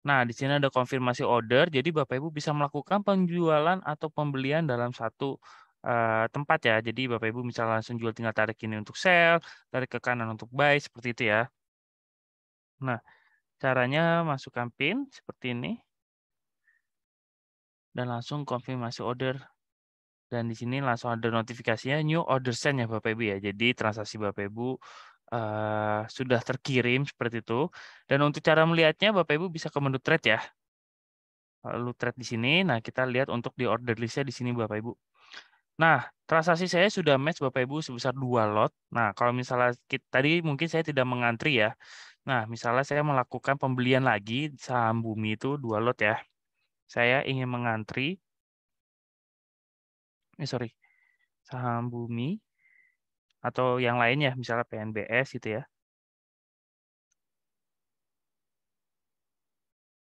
Nah, di sini ada konfirmasi order. Jadi Bapak Ibu bisa melakukan penjualan atau pembelian dalam satu tempat ya. Jadi Bapak Ibu bisa langsung jual, tinggal tarik ini untuk sell, tarik ke kanan untuk buy, seperti itu ya. Nah, caranya masukkan PIN seperti ini. Dan langsung konfirmasi order. Dan di sini langsung ada notifikasinya new order send ya Bapak Ibu ya. Jadi transaksi Bapak Ibu sudah terkirim seperti itu. Dan untuk cara melihatnya Bapak Ibu bisa ke menu trade ya. Lalu trade di sini. Nah, kita lihat untuk di order listnya di sini Bapak Ibu. Nah, transaksi saya sudah match Bapak Ibu sebesar 2 lot. Nah, kalau misalnya tadi mungkin saya tidak mengantri ya. Nah, misalnya saya melakukan pembelian lagi saham Bumi itu 2 lot ya. Saya ingin mengantri, sorry, saham Bumi atau yang lainnya, misalnya PNBS gitu ya.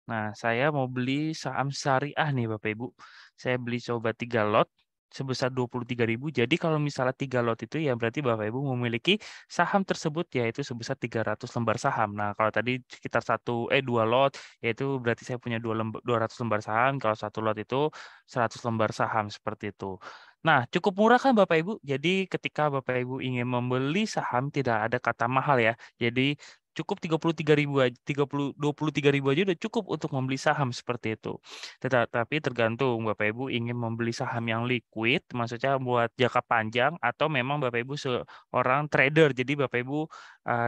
Nah, saya mau beli saham syariah nih Bapak Ibu. Saya beli coba 3 lot. sebesar 23.000. Jadi kalau misalnya 3 lot itu ya berarti Bapak Ibu memiliki saham tersebut yaitu sebesar 300 lembar saham. Nah, kalau tadi sekitar 2 lot yaitu berarti saya punya 200 lembar saham, kalau 1 lot itu 100 lembar saham seperti itu. Nah, cukup murah kan Bapak Ibu? Jadi ketika Bapak Ibu ingin membeli saham tidak ada kata mahal ya. Jadi cukup 33.000 aja, 23.000 aja udah cukup untuk membeli saham seperti itu. Tetapi tergantung Bapak Ibu ingin membeli saham yang liquid, maksudnya buat jangka panjang atau memang Bapak Ibu seorang trader. Jadi Bapak Ibu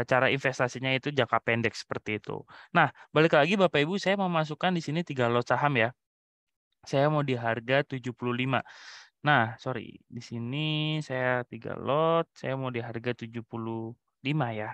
cara investasinya itu jangka pendek seperti itu. Nah, balik lagi Bapak Ibu, saya mau masukkan di sini 3 lot saham ya. Saya mau di harga 75. Nah, sorry, di sini saya 3 lot, saya mau di harga 75 ya.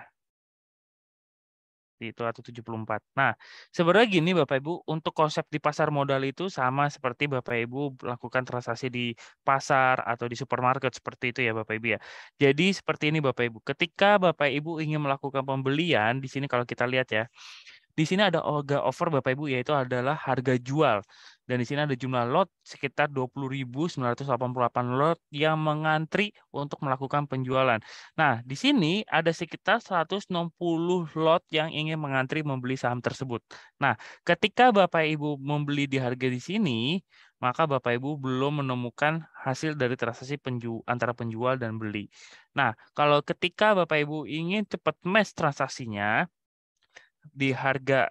Itu atau 74. Nah, sebenarnya gini Bapak Ibu, untuk konsep di pasar modal itu sama seperti Bapak Ibu melakukan transaksi di pasar atau di supermarket seperti itu ya Bapak Ibu ya. Jadi seperti ini Bapak Ibu, ketika Bapak Ibu ingin melakukan pembelian, di sini kalau kita lihat ya, di sini ada harga offer Bapak Ibu yaitu adalah harga jual. Dan di sini ada jumlah lot sekitar 20.988 lot yang mengantri untuk melakukan penjualan. Nah, di sini ada sekitar 160 lot yang ingin mengantri membeli saham tersebut. Nah, ketika Bapak Ibu membeli di harga di sini, maka Bapak Ibu belum menemukan hasil dari transaksi antara penjual dan beli. Nah, kalau ketika Bapak Ibu ingin cepat match transaksinya, di harga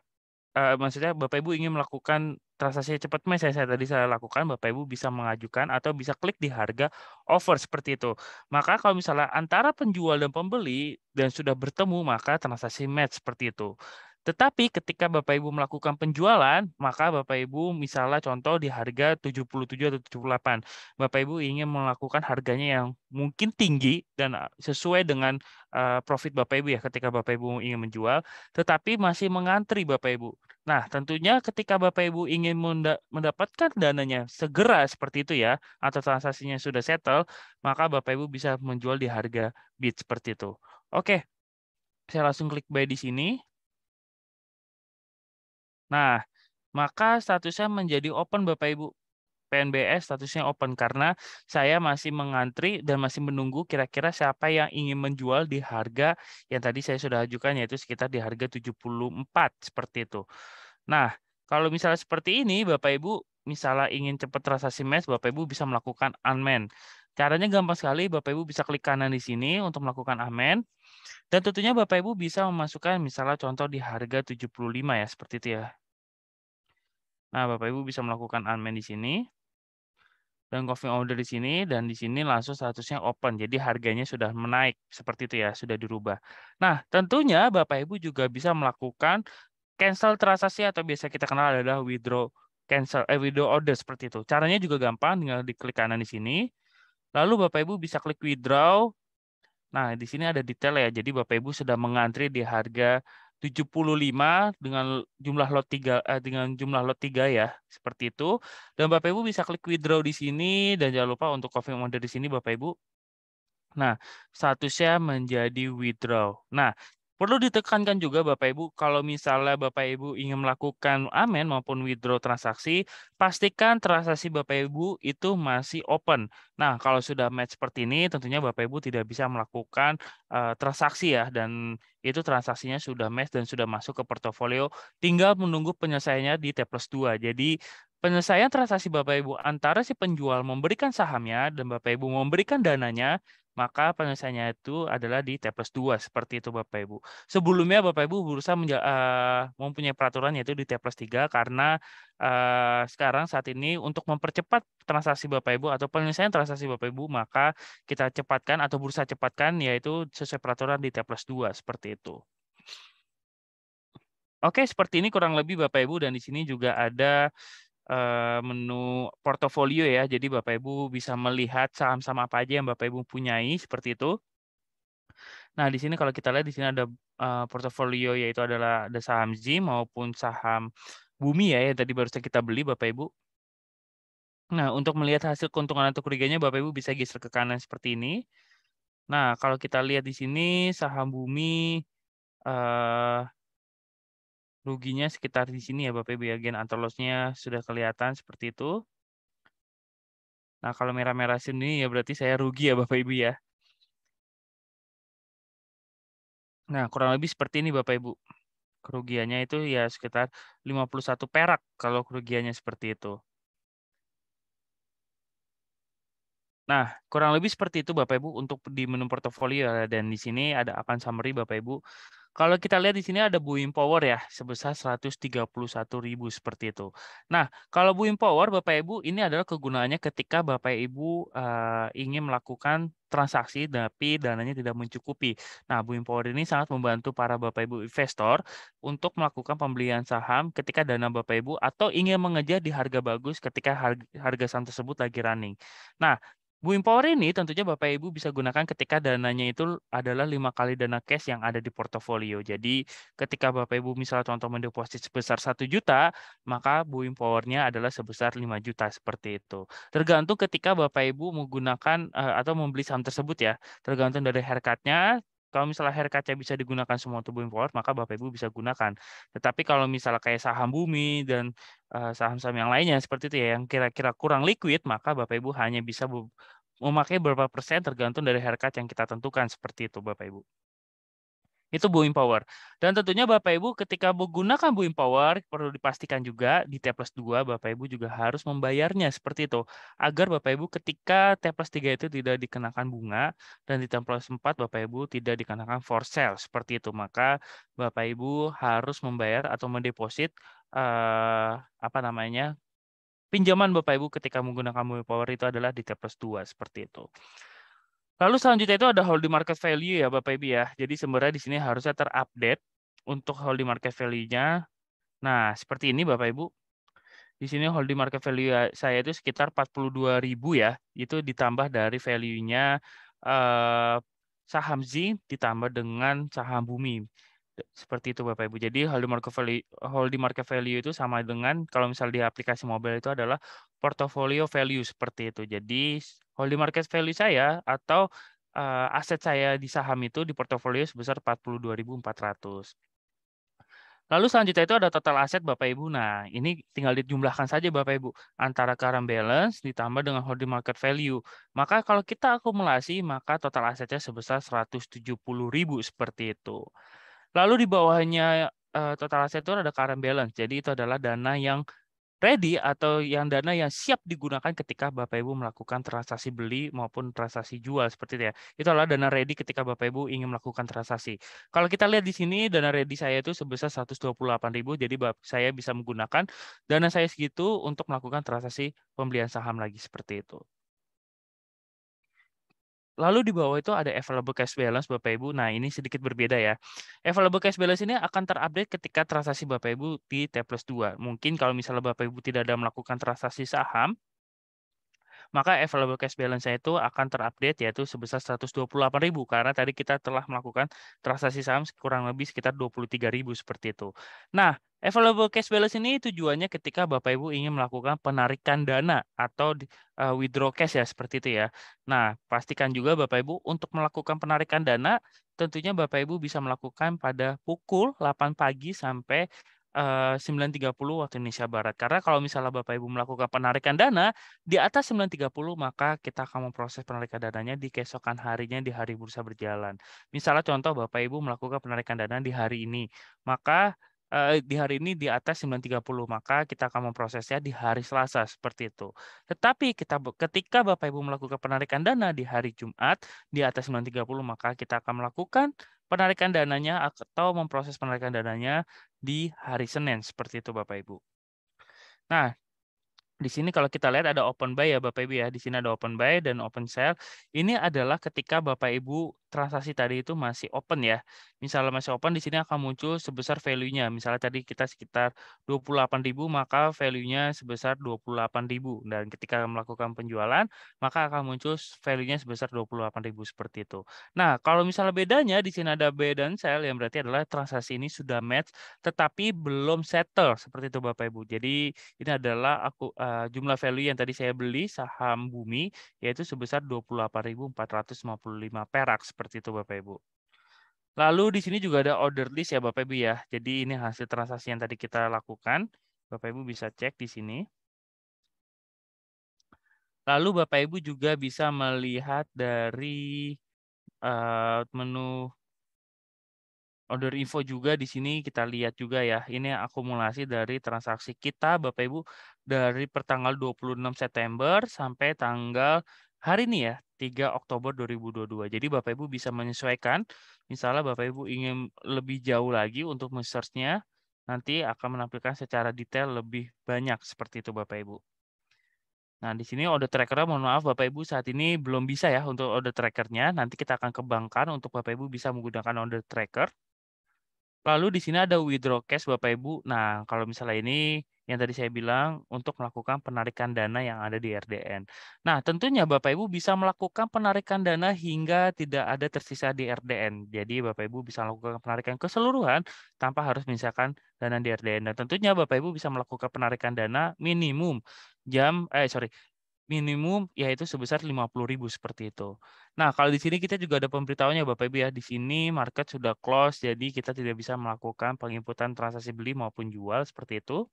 maksudnya Bapak Ibu ingin melakukan transaksi cepat mes yang saya lakukan, Bapak Ibu bisa mengajukan atau bisa klik di harga offer seperti itu. Maka kalau misalnya antara penjual dan pembeli dan sudah bertemu, maka transaksi match seperti itu. Tetapi ketika Bapak Ibu melakukan penjualan, maka Bapak Ibu misalnya contoh di harga 77 atau 78. Bapak Ibu ingin melakukan harganya yang mungkin tinggi dan sesuai dengan profit Bapak Ibu ya ketika Bapak Ibu ingin menjual, tetapi masih mengantri Bapak Ibu. Nah, tentunya ketika Bapak Ibu ingin mendapatkan dananya segera seperti itu ya, atau transaksinya sudah settle, maka Bapak Ibu bisa menjual di harga bid seperti itu. Oke, saya langsung klik buy di sini. Nah, maka statusnya menjadi open Bapak Ibu. PNBS statusnya open karena saya masih mengantri dan masih menunggu kira-kira siapa yang ingin menjual di harga yang tadi saya sudah ajukan yaitu sekitar di harga 74 seperti itu. Nah, kalau misalnya seperti ini Bapak Ibu misalnya ingin cepat transaksi match, Bapak Ibu bisa melakukan unman. Caranya gampang sekali, Bapak Ibu bisa klik kanan di sini untuk melakukan unman dan tentunya Bapak Ibu bisa memasukkan misalnya contoh di harga 75 ya seperti itu ya. Nah, Bapak Ibu bisa melakukan unman di sini dan confirm order di sini dan di sini langsung statusnya open. Jadi harganya sudah menaik seperti itu ya, sudah dirubah. Nah, tentunya Bapak Ibu juga bisa melakukan cancel transaksi atau biasa kita kenal adalah withdraw order seperti itu. Caranya juga gampang, tinggal diklik kanan di sini. Lalu Bapak Ibu bisa klik withdraw. Nah, di sini ada detail ya. Jadi Bapak Ibu sudah mengantri di harga 75 dengan jumlah lot 3 dengan jumlah lot 3 ya, seperti itu. Dan Bapak Ibu bisa klik withdraw di sini dan jangan lupa untuk confirm order di sini Bapak Ibu. Nah, statusnya menjadi withdraw. Nah, perlu ditekankan juga Bapak Ibu, kalau misalnya Bapak Ibu ingin melakukan amen maupun withdraw transaksi, pastikan transaksi Bapak Ibu itu masih open. Nah, kalau sudah match seperti ini, tentunya Bapak Ibu tidak bisa melakukan transaksi ya, dan itu transaksinya sudah match dan sudah masuk ke portofolio, tinggal menunggu penyelesaiannya di T+2. Jadi, penyelesaian transaksi Bapak Ibu antara si penjual memberikan sahamnya dan Bapak Ibu memberikan dananya, maka penyelesaiannya itu adalah di T+2 seperti itu Bapak Ibu. Sebelumnya Bapak Ibu berusaha mempunyai peraturan yaitu di T+3 karena sekarang saat ini untuk mempercepat transaksi Bapak Ibu atau penyelesaian transaksi Bapak Ibu maka kita cepatkan atau berusaha cepatkan yaitu sesuai peraturan di T+2 seperti itu. Oke, seperti ini kurang lebih Bapak Ibu dan di sini juga ada menu portofolio ya. Jadi Bapak Ibu bisa melihat saham-saham apa aja yang Bapak Ibu punyai seperti itu. Nah, di sini kalau kita lihat di sini ada portofolio yaitu adalah ada saham ZIM maupun saham Bumi ya yang tadi baru saja kita beli Bapak Ibu. Nah, untuk melihat hasil keuntungan atau kerugiannya Bapak Ibu bisa geser ke kanan seperti ini. Nah, kalau kita lihat di sini saham Bumi eh ruginya sekitar di sini ya Bapak Ibu ya, gain atau loss-nya sudah kelihatan seperti itu. Nah, kalau merah-merah sini ya berarti saya rugi ya Bapak Ibu ya. Nah, kurang lebih seperti ini Bapak Ibu. Kerugiannya itu ya sekitar 51 perak kalau kerugiannya seperti itu. Nah, kurang lebih seperti itu Bapak Ibu untuk di menu portofolio ya. Dan di sini ada akan summary Bapak Ibu. Kalau kita lihat di sini ada Buim Power ya, sebesar 131.000 seperti itu. Nah, kalau Buim Power Bapak Ibu ini adalah kegunaannya ketika Bapak Ibu ingin melakukan transaksi tapi dananya tidak mencukupi. Nah, Buim Power ini sangat membantu para Bapak Ibu investor untuk melakukan pembelian saham ketika dana Bapak Ibu atau ingin mengejar di harga bagus ketika harga saham tersebut lagi running. Nah, Buim Power ini tentunya Bapak Ibu bisa gunakan ketika dananya itu adalah 5 kali dana cash yang ada di portofolio. Jadi ketika Bapak Ibu misalnya contoh mendeposit sebesar 1 juta, maka Buim Power-nya adalah sebesar 5 juta seperti itu. Tergantung ketika Bapak Ibu menggunakan atau membeli saham tersebut ya. Tergantung dari haircut-nya. Kalau misalnya haircut-nya bisa digunakan semua untuk Buim Power, maka Bapak Ibu bisa gunakan. Tetapi kalau misalnya kayak saham bumi dan saham-saham yang lainnya seperti itu ya, yang kira-kira kurang liquid, maka Bapak Ibu hanya bisa memakai berapa persen tergantung dari haircut yang kita tentukan seperti itu Bapak Ibu. Itu Buim Power. Dan tentunya Bapak Ibu ketika menggunakan Buim Power perlu dipastikan juga di T+2 Bapak Ibu juga harus membayarnya seperti itu. Agar Bapak Ibu ketika T+3 itu tidak dikenakan bunga dan di T+4 Bapak Ibu tidak dikenakan for sale seperti itu. Maka Bapak Ibu harus membayar atau mendeposit apa namanya? Pinjaman Bapak Ibu ketika menggunakan Buim Power itu adalah di T+2 seperti itu. Lalu selanjutnya itu ada holding market value ya Bapak Ibu ya. Jadi sebenarnya di sini harusnya terupdate untuk holding market value-nya. Nah, seperti ini Bapak Ibu. Di sini holding market value saya itu sekitar 42.000 ya. Itu ditambah dari value-nya eh, saham Zinc ditambah dengan saham Bumi. Seperti itu Bapak Ibu. Jadi holding market value itu sama dengan kalau misal di aplikasi mobile itu adalah portfolio value seperti itu. Jadi holding market value saya atau aset saya di saham itu di portofolio sebesar 42.400. Lalu selanjutnya itu ada total aset Bapak Ibu. Nah, ini tinggal dijumlahkan saja Bapak Ibu antara current balance ditambah dengan holding market value. Maka kalau kita akumulasi, maka total asetnya sebesar 170.000 seperti itu. Lalu di bawahnya total aset itu ada current balance. Jadi itu adalah dana yang ready atau yang dana yang siap digunakan ketika Bapak Ibu melakukan transaksi beli maupun transaksi jual seperti itu ya. Itu adalah dana ready ketika Bapak Ibu ingin melakukan transaksi. Kalau kita lihat di sini dana ready saya itu sebesar 128.000 jadi saya bisa menggunakan dana saya segitu untuk melakukan transaksi pembelian saham lagi seperti itu. Lalu di bawah itu ada available cash balance Bapak Ibu. Nah, ini sedikit berbeda ya. Available cash balance ini akan terupdate ketika transaksi Bapak Ibu di T+2. Mungkin kalau misalnya Bapak Ibu tidak ada melakukan transaksi saham, maka available cash balance saya itu akan terupdate yaitu sebesar 128.000 karena tadi kita telah melakukan transaksi saham kurang lebih sekitar 23.000 seperti itu. Nah, available cash balance ini tujuannya ketika Bapak Ibu ingin melakukan penarikan dana atau withdraw cash ya seperti itu ya. Nah, pastikan juga Bapak Ibu untuk melakukan penarikan dana tentunya Bapak Ibu bisa melakukan pada pukul 8 pagi sampai 9.30 waktu Indonesia Barat. Karena kalau misalnya Bapak Ibu melakukan penarikan dana di atas 9.30 maka kita akan memproses penarikan dananya di keesokan harinya di hari bursa berjalan. Misalnya contoh Bapak Ibu melakukan penarikan dana di hari ini, maka di hari ini di atas 9.30 maka kita akan memprosesnya di hari Selasa seperti itu. Tetapi ketika Bapak Ibu melakukan penarikan dana di hari Jumat di atas 9.30 maka kita akan melakukan penarikan dananya atau memproses penarikan dananya di hari Senin seperti itu Bapak Ibu. Nah, di sini kalau kita lihat ada open buy ya Bapak Ibu ya. Di sini ada open buy dan open sell. Ini adalah ketika Bapak Ibu transaksi tadi itu masih open ya. Misalnya masih open di sini akan muncul sebesar value-nya. Misalnya tadi kita sekitar 28.000 maka value-nya sebesar 28.000 dan ketika melakukan penjualan maka akan muncul value-nya sebesar 28.000 seperti itu. Nah, kalau misalnya bedanya di sini ada buy dan sell yang berarti adalah transaksi ini sudah match tetapi belum settle seperti itu Bapak Ibu. Jadi ini adalah jumlah value yang tadi saya beli saham Bumi yaitu sebesar 28.455 perak seperti itu Bapak Ibu. Lalu di sini juga ada order list ya Bapak Ibu ya. Jadi ini hasil transaksi yang tadi kita lakukan. Bapak Ibu bisa cek di sini. Lalu Bapak Ibu juga bisa melihat dari menu order info juga di sini kita lihat juga ya. Ini akumulasi dari transaksi kita Bapak Ibu dari pertanggal 26 September sampai tanggal hari ini ya, 3 Oktober 2022. Jadi Bapak Ibu bisa menyesuaikan. Misalnya Bapak Ibu ingin lebih jauh lagi untuk men-search-nya, nanti akan menampilkan secara detail lebih banyak seperti itu Bapak Ibu. Nah, di sini order tracker-nya mohon maaf Bapak Ibu saat ini belum bisa ya untuk order tracker-nya. Nanti kita akan kembangkan untuk Bapak Ibu bisa menggunakan order tracker. Lalu di sini ada withdraw cash Bapak Ibu. Nah, kalau misalnya ini yang tadi saya bilang untuk melakukan penarikan dana yang ada di RDN. Nah, tentunya Bapak Ibu bisa melakukan penarikan dana hingga tidak ada tersisa di RDN. Jadi Bapak Ibu bisa melakukan penarikan keseluruhan tanpa harus menyisakan dana di RDN. Dan tentunya Bapak Ibu bisa melakukan penarikan dana minimum minimum yaitu sebesar 50.000 seperti itu. Nah, kalau di sini kita juga ada pemberitahuannya Bapak Ibu ya. Di sini market sudah close jadi kita tidak bisa melakukan penginputan transaksi beli maupun jual seperti itu.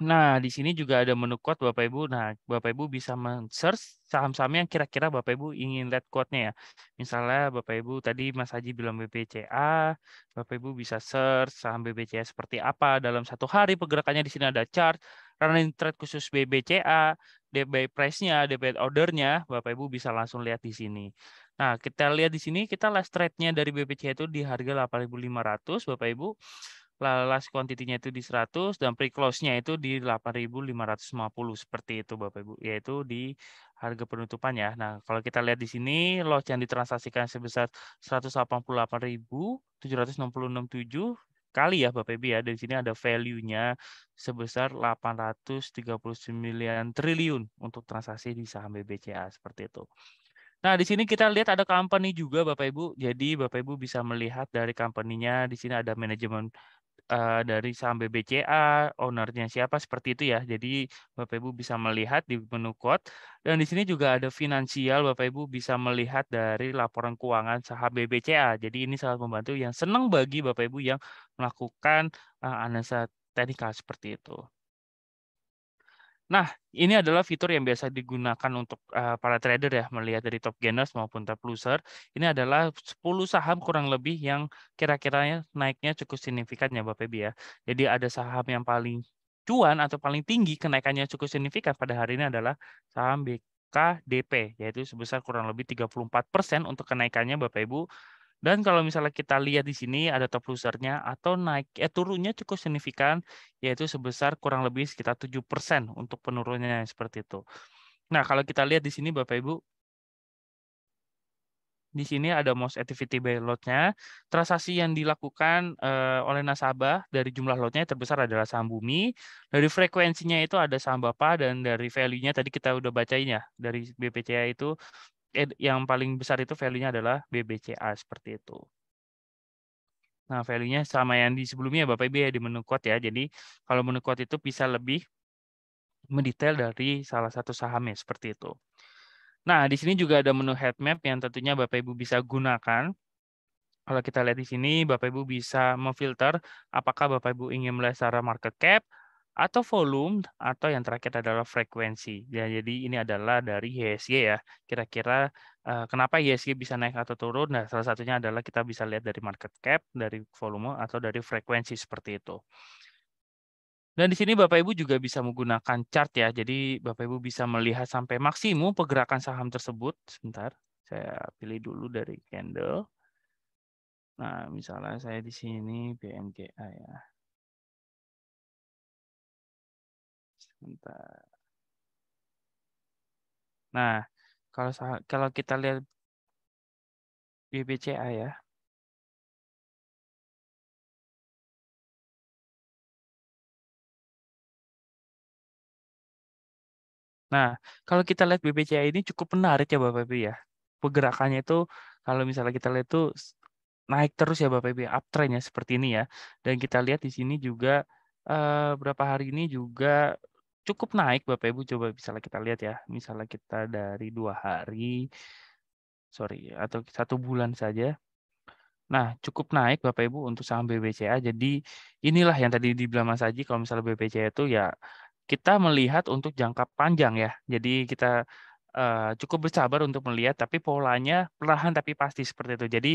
Nah, di sini juga ada menu quote Bapak Ibu. Nah, Bapak Ibu bisa men-search saham-saham yang kira-kira Bapak Ibu ingin lihat quote-nya ya. Misalnya Bapak Ibu tadi Mas Haji bilang BBCA, Bapak Ibu bisa search saham BBCA seperti apa dalam satu hari pergerakannya. Di sini ada chart, running trade khusus BBCA, DBI price-nya, DBI order-nya, Bapak Ibu bisa langsung lihat di sini. Nah, kita lihat di sini kita last trade-nya dari BBCA itu di harga 8.500 Bapak Ibu. Last quantity-nya itu di 100 dan pre-close-nya itu di 8.550 seperti itu Bapak Ibu, yaitu di harga penutupan ya. Nah, kalau kita lihat di sini lot yang ditransaksikan sebesar 188.766,7 kali ya Bapak Ibu ya. Dari sini ada value-nya sebesar 839 triliun untuk transaksi di saham BBCA seperti itu. Nah, di sini kita lihat ada company juga Bapak Ibu. Jadi Bapak Ibu bisa melihat dari company-nya. Di sini ada manajemen dari saham BBCA, owner-nya siapa seperti itu ya. Jadi Bapak Ibu bisa melihat di menu quote dan di sini juga ada finansial Bapak Ibu bisa melihat dari laporan keuangan saham BBCA. Jadi ini sangat membantu yang senang bagi Bapak Ibu yang melakukan analisa teknikal seperti itu. Nah, ini adalah fitur yang biasa digunakan untuk para trader ya, melihat dari top gainers maupun top loser. Ini adalah 10 saham kurang lebih yang kira-kiranya naiknya cukup signifikan ya Bapak Ibu ya. Jadi ada saham yang paling cuan atau paling tinggi kenaikannya cukup signifikan pada hari ini adalah saham BKDP, yaitu sebesar kurang lebih 34% untuk kenaikannya Bapak Ibu. Dan kalau misalnya kita lihat di sini ada top loser-nya atau turunnya cukup signifikan yaitu sebesar kurang lebih sekitar 7% untuk penurunannya seperti itu. Nah, kalau kita lihat di sini Bapak Ibu, di sini ada most activity by lot-nya. Transaksi yang dilakukan oleh nasabah dari jumlah lot-nya terbesar adalah saham Bumi. Dari frekuensinya itu ada saham Bapak dan dari value-nya tadi kita udah bacain ya. Dari BBCA itu yang paling besar itu value-nya adalah BBCA seperti itu. Nah, value-nya sama yang di sebelumnya Bapak Ibu ya di menu quote ya. Jadi kalau menu quote itu bisa lebih mendetail dari salah satu sahamnya seperti itu. Nah, di sini juga ada menu heat map yang tentunya Bapak Ibu bisa gunakan. Kalau kita lihat di sini, Bapak Ibu bisa memfilter apakah Bapak Ibu ingin melihat secara market cap atau volume atau yang terakhir adalah frekuensi. Ya, jadi ini adalah dari IHSG ya. Kira-kira kenapa IHSG bisa naik atau turun? Nah, salah satunya adalah kita bisa lihat dari market cap, dari volume atau dari frekuensi seperti itu. Dan di sini Bapak Ibu juga bisa menggunakan chart ya. Jadi Bapak Ibu bisa melihat sampai maksimum pergerakan saham tersebut. Sebentar, saya pilih dulu dari candle. Nah, misalnya saya di sini BMGA ya. Sebentar. Nah, kalau kita lihat BBCA ya. Nah, kalau kita lihat BBCA ini cukup menarik ya Bapak Ibu ya. Pergerakannya itu kalau misalnya kita lihat itu naik terus ya Bapak Ibu ya, uptrend-nya seperti ini ya. Dan kita lihat di sini juga berapa hari ini juga cukup naik Bapak Ibu, coba misalnya kita lihat ya. Misalnya kita dari 2 hari, atau 1 bulan saja. Nah, cukup naik Bapak Ibu untuk saham BBCA. Jadi inilah yang tadi dibilang Mas Haji, kalau misalnya BBCA itu ya kita melihat untuk jangka panjang ya. Jadi kita cukup bersabar untuk melihat, tapi polanya perlahan tapi pasti seperti itu. Jadi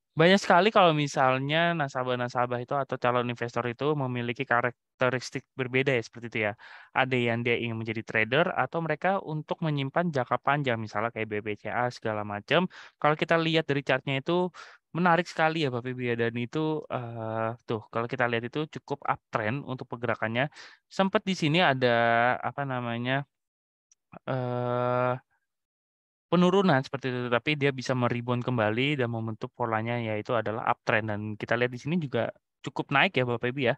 banyak sekali kalau misalnya nasabah-nasabah itu atau calon investor itu memiliki karakteristik berbeda ya seperti itu ya. Ada yang dia ingin menjadi trader atau mereka untuk menyimpan jangka panjang, misalnya kayak BBCA segala macam. Kalau kita lihat dari chartnya itu menarik sekali ya Bapak Ibu ya, dan itu tuh kalau kita lihat itu cukup uptrend untuk pergerakannya. Sempat di sini ada apa namanya eh penurunan seperti itu, tapi dia bisa merebound kembali dan membentuk polanya yaitu adalah uptrend, dan kita lihat di sini juga cukup naik ya Bapak Ibu ya.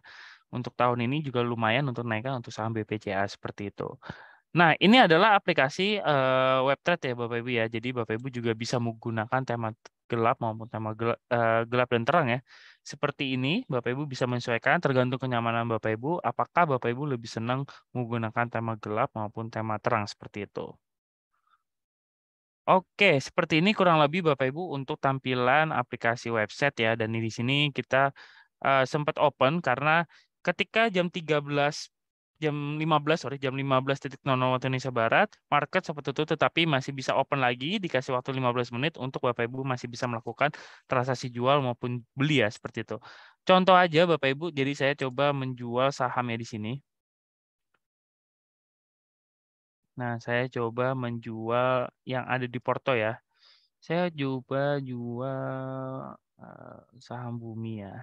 Untuk tahun ini juga lumayan untuk naikkan untuk saham BPCA seperti itu. Nah, ini adalah aplikasi WebTrade ya Bapak Ibu ya. Jadi Bapak Ibu juga bisa menggunakan tema gelap maupun tema gelap dan terang ya. Seperti ini, Bapak Ibu bisa menyesuaikan tergantung kenyamanan Bapak Ibu. Apakah Bapak Ibu lebih senang menggunakan tema gelap maupun tema terang seperti itu. Oke, seperti ini kurang lebih Bapak Ibu untuk tampilan aplikasi website ya. Dan di sini kita sempat open karena ketika jam 15.00 waktu Indonesia Barat, market sempat tutup tetapi masih bisa open lagi, dikasih waktu 15 menit untuk Bapak Ibu masih bisa melakukan transaksi jual maupun beli ya seperti itu. Contoh aja Bapak Ibu, jadi saya coba menjual sahamnya di sini. Nah, saya coba menjual yang ada di Porto ya. Saya coba jual saham Bumi ya.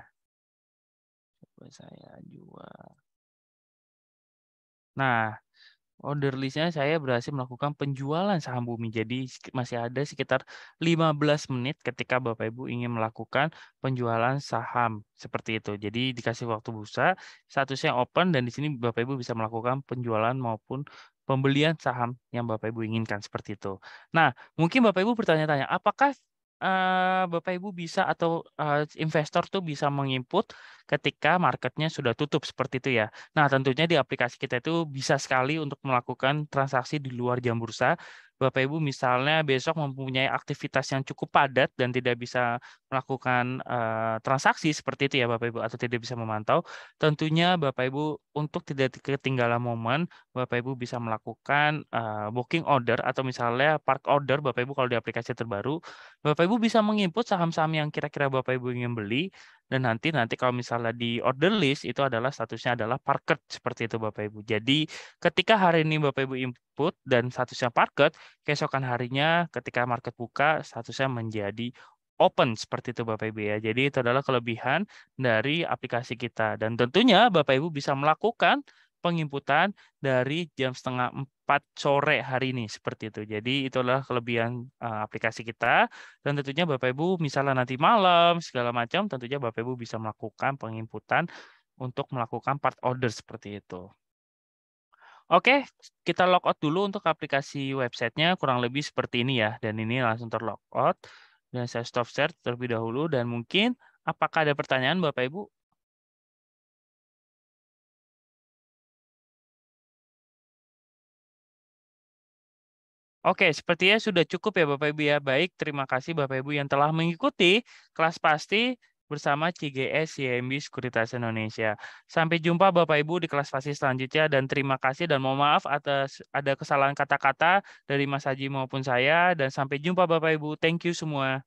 Coba saya jual. Nah, order list-nya saya berhasil melakukan penjualan saham Bumi. Jadi masih ada sekitar 15 menit ketika Bapak Ibu ingin melakukan penjualan saham seperti itu. Jadi dikasih waktu bursa, statusnya open dan di sini Bapak Ibu bisa melakukan penjualan maupun pembelian saham yang Bapak Ibu inginkan seperti itu. Nah, mungkin Bapak Ibu bertanya-tanya, apakah Bapak Ibu bisa atau investor tuh bisa menginput ketika marketnya sudah tutup seperti itu ya. Nah, tentunya di aplikasi kita itu bisa sekali untuk melakukan transaksi di luar jam bursa. Bapak Ibu misalnya besok mempunyai aktivitas yang cukup padat dan tidak bisa melakukan transaksi seperti itu ya Bapak Ibu atau tidak bisa memantau. Tentunya Bapak Ibu untuk tidak ketinggalan momen, Bapak Ibu bisa melakukan booking order atau misalnya park order Bapak Ibu kalau di aplikasi terbaru. Bapak Ibu bisa menginput saham-saham yang kira-kira Bapak Ibu ingin beli dan nanti kalau misalnya di order list itu adalah statusnya adalah parked seperti itu Bapak Ibu. Jadi ketika hari ini Bapak Ibu input dan statusnya parked, keesokan harinya ketika market buka statusnya menjadi open seperti itu Bapak Ibu ya. Jadi itu adalah kelebihan dari aplikasi kita dan tentunya Bapak Ibu bisa melakukan penginputan dari jam 3:30 sore hari ini seperti itu. Jadi itu adalah kelebihan aplikasi kita. Dan tentunya Bapak Ibu misalnya nanti malam segala macam tentunya Bapak Ibu bisa melakukan penginputan untuk melakukan part order seperti itu. Oke, kita logout dulu untuk aplikasi websitenya kurang lebih seperti ini ya. Dan ini langsung terlogout. Dan saya stop share terlebih dahulu dan mungkin apakah ada pertanyaan Bapak Ibu? Oke, sepertinya sudah cukup ya Bapak Ibu ya. Baik, terima kasih Bapak Ibu yang telah mengikuti kelas pasti bersama CGS CIMB Sekuritas Indonesia. Sampai jumpa Bapak Ibu di kelas pasti selanjutnya dan terima kasih dan mohon maaf atas ada kesalahan kata-kata dari Mas Haji maupun saya dan sampai jumpa Bapak Ibu. Thank you semua.